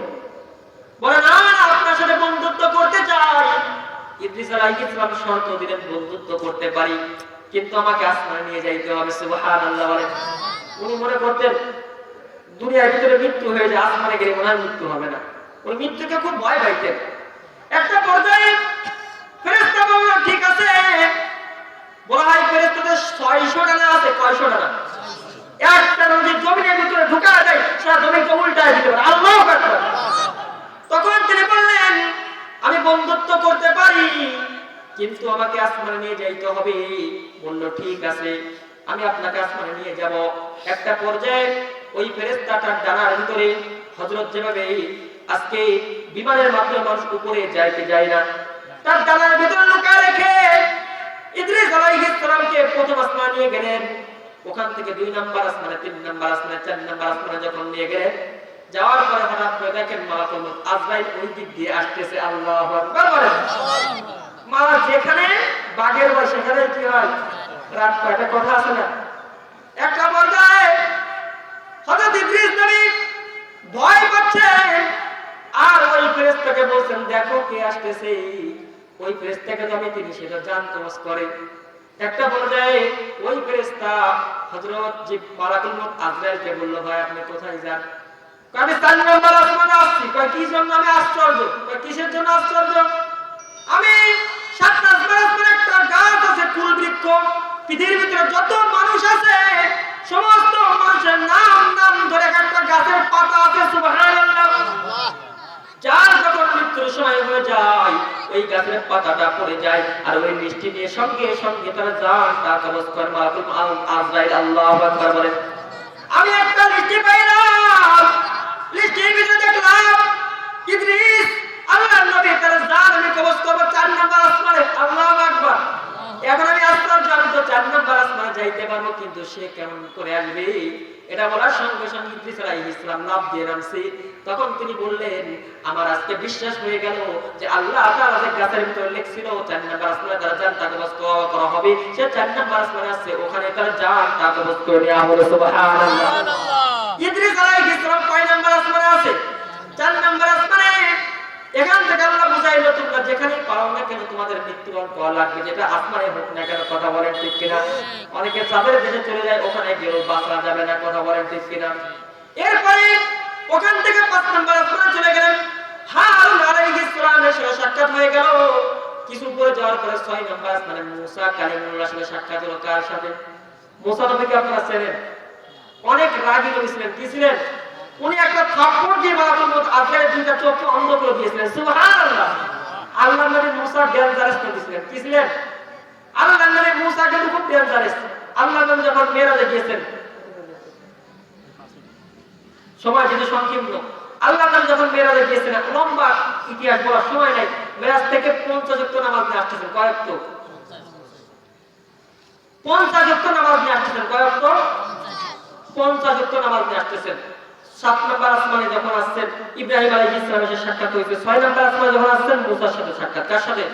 বলে না, আপনার সাথে বন্ধুত্ব করতে চাই। ইদ্রিস আলাইহিস সালাম শর্ত দিলেন, বন্ধুত্ব করতে পারি, কিন্তু আমাকে আসমানে নিয়ে যাইতে হবে। সুবহানাল্লাহ বলেন। উনি মনে করতেন দুনিয়ার ভিতরে মৃত্যু হয়ে যায়, আসমানে গেলে মনে হয় মৃত্যু হবে না। উনি মৃত্যুকে খুব ভয় পাইতেন। একটা পর্যায়ে ফেরেশতা বলল, ঠিক আছে। বলা হয় ফেরেশতাদের 600 ডানা আছে। কয়শো ডানা? একটা যদি জমিনের ভিতরে ঢুকা যায়, সেটা জমিকে উল্টায় দিতে পারে। আল্লাহু আকবার। তখন তিনি বললেন, আমি বন্ধুত্ব করতে পারি, কিন্তু আমাকে আসমানে নিয়ে যাইতে হবে। বলল, ঠিক আছে, আমি আপনাকে আসমানে নিয়ে যাব। একটা পর্যায়ে ওই ফেরেশতাটার ডানার ভিতরে, হযরত যেভাবে আজকে বিমানের মাধ্যমে মানুষ উপরে যাইতে যায় না, তার ডানার ভিতরে লুকায় রেখে ইদ্রিস আলাইহিস সালামকে প্রথম আসমানে নিয়ে গেলেন। ওখান থেকে 2 নাম্বার আসমানে, 3 নাম্বার আসমানে, 4 নাম্বার আসমানে যখন নিয়ে গেলেন, যাওয়ার পরে হঠাৎ করে দেখেন মালাকুল মউত আজরাইল ওই দিক দিয়ে আসতেছে। আল্লাহু আকবার বলেন। মা যেখানে বাঘের ভয় সেখানে কি হয়? রাত পায়। একটা কথা আছে না? একটা পর্যায়ে হযরত ইদ্রিস নবী ভয় পাচ্ছেন, আর ওই ফেরেশতাকে বলছেন, দেখো কে আসতেছে। ওই ফেরেশতাকে যদি তিনি সেটা জান তমস করে। একটা পর্যায়ে ওই ফেরেশতা হযরত মালাকুল মউত আজরাইলকে বলল, ভাই আপনি কোথায় যান? আমি 4 নম্বর আসমানে আসছি। কয় কি জন্য? আমি আশ্চর্য। কয় কিসের জন্য আশ্চর্য? আমি 7 আসমানে একটা গাছ আছে, কুল বৃক্ষ। পৃথিবীর ভিতরে যত মানুষ আছে সমস্ত মানুষের নাম নাম ধরে একটা গাছের পাতা আছে। সুবহানাল্লাহ। যার যখন মৃত্যুর সময় হয়ে যায়, ওই গাছের পাতাটা পড়ে যায়, আর ওই মিষ্টি নিয়ে সঙ্গে সঙ্গে তারা জানটা কবজ করে মালাকুল আজরাইল। আল্লাহু আকবার বলেন। আমি একটা লিস্টি পাইলাম, লিস্টির ভিতরে দেখলাম ইদ্রিস আল্লাহর নবী তার জান আমি কবজ করব 4 নাম্বার আসমানে। আল্লাহু আকবার। এখন আমি আশ্চর্য, আমি তো 4 নাম্বার আসমানে যাইতে পারবো, কিন্তু সে কেমন করে আসবে? এটা বলার সঙ্গে সঙ্গে ইদ্রিস আলাইহিস সালাম লাফ দিয়ে নামছে। তখন তিনি বললেন, আমার আজকে বিশ্বাস হয়ে গেল যে আল্লাহ তাআলা যে গাছের ভিতরে লিখছিল 4 নাম্বার আসমানে তার জানটা কবজ করা হবে, সে 4 নাম্বার আসমানে আছে, ওখানে তার জানটা কবজ করে নেওয়া হলো। সুবহানাল্লাহ। ইদ্রিস আলাইহিস সালাম কয় নাম্বার আসমানে আছে? 4 নাম্বার আসমানে। এখান থেকে আল্লাহ বুঝাইলো, তোমরা যেখানে পাও না কেন তোমাদের মৃত্যুবরণ করা লাগবে, যেটা আসমানে হোক না কেন। কথা বলেন ঠিক কিনা? অনেকে চাঁদের দেশে চলে যায়, ওখানে গিয়েও বাঁচা যাবে না। কথা বলেন ঠিক কিনা? এরপরে ওখান থেকে 5 নাম্বার আসমানে চলে গেলেন। হারুন আলাইহিস সালামের সাথে সাক্ষাৎ হয়ে গেল। কিছু পরে যাওয়ার পরে 6 নাম্বার আসমানে মুসা কালিমুল্লাহর সাথে সাক্ষাৎ হলো। কার সাথে? মুসা নবীকে আপনারা চেনেন, অনেক রাগী নবী ছিলেন। কি ছিলেন? উনি একটা থাপ্পড় দিয়ে মালাকুল মউত আজরাইলের 2টা চোখকে অন্ধ করে দিয়েছিলেন। সুবহানাল্লাহ। আল্লাহর নবী মুসা ডেঞ্জারাস নবী ছিলেন। কি ছিলেন? আল্লাহর নবী মুসা কিন্তু খুব ডেঞ্জারাস। আল্লাহর নবী যখন মেরাজে গিয়েছেন, সময় যেহেতু সংকীর্ণ, আল্লাহর নবী যখন মেরাজে গিয়েছেন, লম্বা ইতিহাস বলার সময় নাই, মেরাজ থেকে 50 ওয়াক্ত নামাজ নিয়ে আসতেছেন। কয় ওয়াক্ত? 50 ওয়াক্ত নামাজ নিয়ে আসতেছেন। কয় ওয়াক্ত? 50 ওয়াক্ত নামাজ নিয়ে আসতেছেন। 7 নাম্বার আসমানে যখন আসছেন, ইব্রাহিম আলাইহিস সালামের সাথে সাক্ষাৎ হয়েছে। 6 নাম্বার আসমানে যখন আসছেন, মুসার সাথে সাক্ষাৎ। কার সাথে?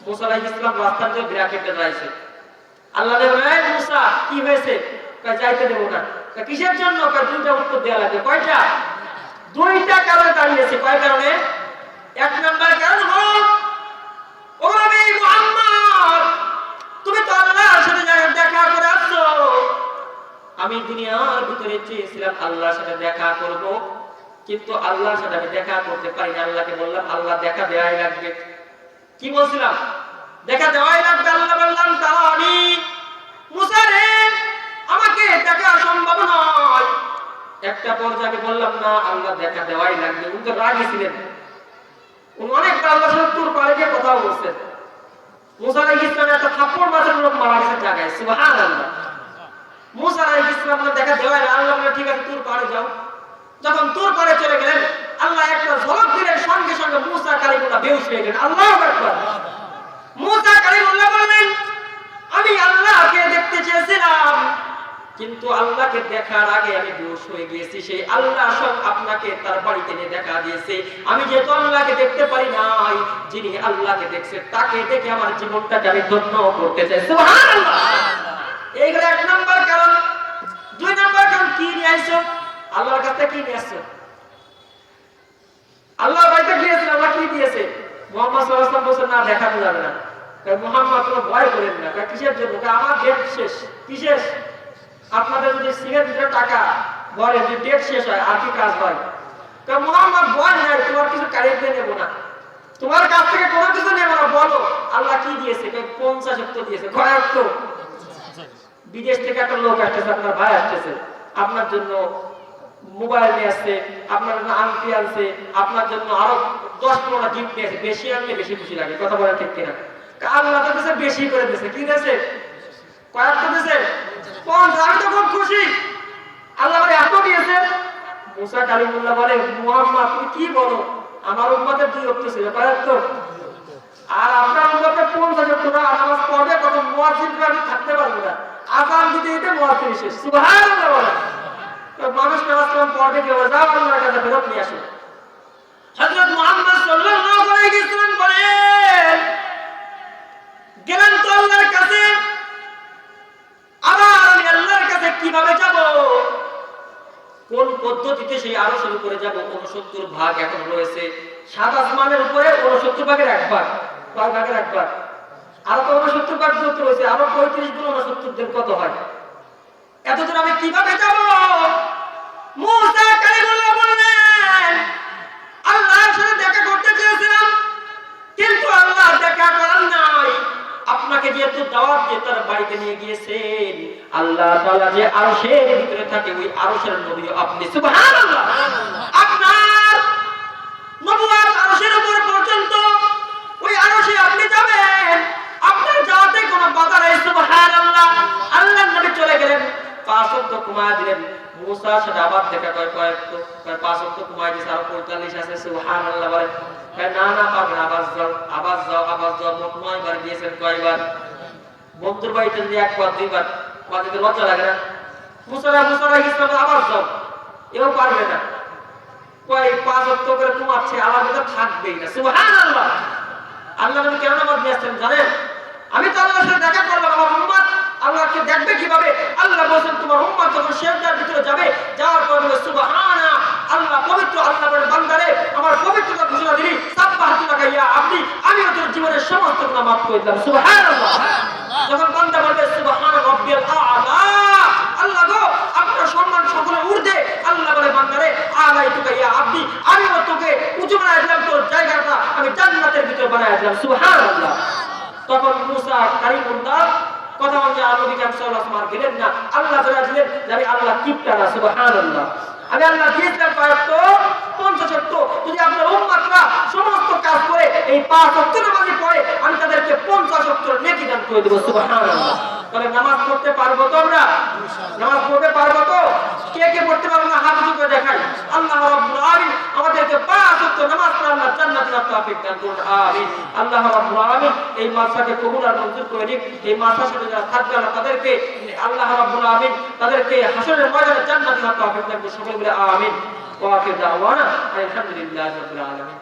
মুসা আলাইহিস সালাম রাস্তার দিয়ে বিরাকেটে দাঁড়াইছে। আল্লাহ বলেন, এই মুসা কি হয়েছে? কয় যাইতে দেব না। কয় কিসের জন্য? কয় 2টা উত্তর দেয়া লাগবে। কয়টা? 2টা কারণে দাঁড়িয়েছে। কয় কারণে? 1 নাম্বার কারণ হলো, ও নবী মুহাম্মদ, তুমি তো আল্লাহর সাথে দেখা করে আসছো। আমি দুনিয়ার ভিতরে চেয়েছিলাম আল্লাহর সাথে দেখা করব, কিন্তু আল্লাহর সাথে আমি দেখা করতে পারি না। আল্লাহকে বললাম, আল্লাহ দেখা দেওয়াই লাগবে। কি বলছিলাম? দেখা দেওয়াই লাগবে। আল্লাহ বললাম, তারানি মুসা রে, আমাকে দেখা সম্ভব নয়। একটা পর্যায়ে আমি বললাম, না আল্লাহ দেখা দেওয়াই লাগবে। উনি তো রাগী ছিলেন, উনি অনেকটা আল্লাহর সাথে তুর পারে গিয়ে কথা বলছেন। মুসা আলাইহিস সালাম একটা থাপ্পড় মারার লোক মারা গেছে জায়গায়। সুবহানাল্লাহ। মুসা আলাইহিস সালাম দেখা দেওয়ায় আল্লাহ বলে ঠিক আছে তুর পারে যাও। যখন তুর পারে চলে গেলেন আল্লাহ একটা ঝলক দিলেন, সঙ্গে সঙ্গে মুসা কালিমুল্লাহ বেহুশ হয়ে গেলেন। আল্লাহু আকবার। মুসা কালিমুল্লাহ বললেন আমি আল্লাহকে দেখতে চেয়েছিলাম, কিন্তু আল্লাহকে দেখার আগে আমি বেহুশ হয়ে গিয়েছি। সেই আল্লাহ সব আপনাকে তার বাড়িতে নিয়ে দেখা দিয়েছে। আমি যেহেতু আল্লাহকে দেখতে পারি নাই, যিনি আল্লাহকে দেখছে তাকে দেখে আমার জীবনটাকে আমি ধন্য করতে চাই। সুবহানাল্লাহ। এইগুলো এক নাম্বার কারণ। দুই নাম্বার কারণ কি নিয়ে আইছো? আল্লাহর কাছে কি নিয়ে আসছো? আল্লাহ বাইতে গিয়েছেন, আল্লাহ কি দিয়েছে? মুহাম্মদ সাল্লাল্লাহু আলাইহি ওয়াসাল্লাম বলেন না দেখানো যাবে না। মুহাম্মদ কোনো ভয় করেন না। কিসের জন্য? আমার ডেট শেষ। কি শেষ? আপনাদের যদি সিংহের ভিতরে টাকা ভরে যে ডেট শেষ হয় আর কি কাজ হয়? মুহাম্মদ ভয় নাই, তোমার কিছু কারিতে নেব না, তোমার কাছ থেকে কোনো কিছু নেব না। বলো আল্লাহ কি দিয়েছে? 50 অক্ত দিয়েছে। কয় অক্ত? বিদেশ থেকে একটা লোক আসতেছে, আপনার ভাই আসতেছে, আপনার জন্য মোবাইল নিয়ে আসছে, আপনার জন্য আংটি আনছে, আপনার জন্য আরো 10-15টা গিফট নিয়ে আসছে। বেশি আনলে বেশি খুশি লাগে, কথা বলা ঠিক কিনা? আল্লাহ তো দিয়েছে বেশি করে দিয়েছে। কি দিয়েছে? কয়েকটা দিয়েছে 50। আমি তো খুব খুশি, আল্লাহ বলে এত দিয়েছে। মুসা কালিমুল্লাহ বলে মুহাম্মদ তুমি কি বলো? আমার উম্মতের 2 ওয়াক্ত ছিল, কয়েক তো, আর আপনার উম্মতের 50 ওয়াক্ত না। নামাজ পড়বে কত মুয়াজ্জিন আমি থাকতে পারবো না, আযান দিতে দিতে মুয়াজ্জিন শেষ। সুবহানাল্লাহ বলে মানুষ নামাজ কালাম পড়বে কি হবে? যাও আল্লাহর কাছে ফেরত নিয়ে আসো। হযরত মুহাম্মদ সাল্লাল্লাহু আলাইহি ওয়াসাল্লাম বলেন গেলেন তো আল্লাহর কাছে, আবার আমি আল্লাহর কাছে কিভাবে যাব? কোন পদ্ধতিতে সেই আরশের উপরে যাব? 69 ভাগ এখন রয়েছে। 7 আসমানের উপরে 69 ভাগের 1 ভাগ। কয় ভাগের 1 ভাগ? আর তো 69 ভাগ যত রয়েছে, আরো 35 গুণ 69 দের কত হয়? এতদূর আমি কিভাবে যাব? মুসা কালিমুল্লাহ বললেন আল্লাহর সাথে দেখা করতে চেয়েছিলাম, কিন্তু আল্লাহ দেখা করার নাই। আপনাকে যেহেতু দাওয়াত দিয়ে তার বাড়িতে নিয়ে গিয়েছেন, আল্লাহ তাআলা যে আরশের ভিতরে থাকে ওই আরশের নবী আপনি। সুবহানাল্লাহ। আপনার নবুয়ত আরশের উপর পর্যন্ত, ওই আরশে আপনি যাবেন, আপনার যাওয়াতে কোনো বাধা নেই। সুবহানাল্লাহ। আল্লাহর নবী চলে গেলেন, 5 ওয়াক্ত ঘুমায় দিলেন। মুসার সাথে আবার দেখা কয় 5 ওয়াক্ত ঘুমায় দিয়েছে, আর 45 আছে। সুবহানাল্লাহ বলেন। না না পারবে না, আবার যাও আবার যাও আবার যাও। মোট 9 বার দিয়েছেন। কয়বার? বন্ধুর বাড়িতে যদি 1 বার 2 বার বাড়িতে লজ্জা লাগে না? মুসা আলাইহিস সালাম আবার যাও, এও পারবে না। কয় 5 ওয়াক্ত করে ঘুমাচ্ছে, আবার তো থাকবেই না। সুবহানাল্লাহ। আল্লাহ নবী কেন নামাজ নিয়ে আসছেন জানেন? আমি তো আল্লাহর সাথে দেখা করলাম, আমার উম্মত আল্লাহকে দেখবে কিভাবে? আল্লাহ বলেন তোমার উম্মত যখন সিজদার ভিতরে যাবে, যাওয়ার পর বলবে সুবহানা আল্লাহ পবিত্র। আল্লাহ বলেন বান্দারে আমার পবিত্রতা ঘোষণা দিলি, সাব্বাহতু লাকা ইয়া আবদি, আমি তোর জীবনের সমস্ত গুনাহ মাফ করে দিলাম। সুবহানাল্লাহ। যখন বান্দা বলবে সুবহান রাব্বিয়াল আ'লা, আল্লাহ গো আপনার সম্মান সকলের ঊর্ধ্বে, আল্লাহ বলে বান্দারে আলাইতুকা ইয়া আবদি, আমি তোকে উঁচু বানায় দিলাম, তোর জায়গাটা আমি জান্নাতের ভিতর বানায় দিলাম। সুবহানাল্লাহ। তখন মুসা কালিমুল্লাহ কথা বলতে নবী কারীম সাল্লাল্লাহু আলাইহি ওয়াসাল্লাম গেলেন না। আল্লাহ তাআলা দিলেন যে আমি আল্লাহ কিপটা না। সুবহানাল্লাহ। আমি আল্লাহ দিয়েছিলাম কয়েকটা 50 ওয়াক্ত। যদি আপনার উম্মতরা সমস্ত কাজ করে এই 5 ওয়াক্ত নামাজ পড়ে, আমি তাদেরকে 50 ওয়াক্তের নেকি দান করে দেব। সুবহানাল্লাহ। তাহলে নামাজ পড়তে পারবো তো আমরা? নামাজ পড়তে পারবো তো? কে কে পড়তে পারবো না হাত উঁচু করে দেখাই। আল্লাহ রাব্বুল আলামিন আমাদেরকে 5 ওয়াক্ত নামাজ পড়ার আল্লাহ জান্নাতের তৌফিক দান করুন। আমিন। আল্লাহ রাব্বুল আলামিন এই মাদ্রাসাকে কবুল আর মঞ্জুর করে নিন। এই মাদ্রাসার সাথে যারা থাকবে আল্লাহ তাদেরকে আল্লাহ রাব্বুল আলামিন তাদেরকে হাসরের ময়দানে জান্নাতের তৌফিক দান করুন। সকলে বলে আমিন। ওয়া আখির দাওয়ানা আলহামদুলিল্লাহি রাব্বিল আলামিন।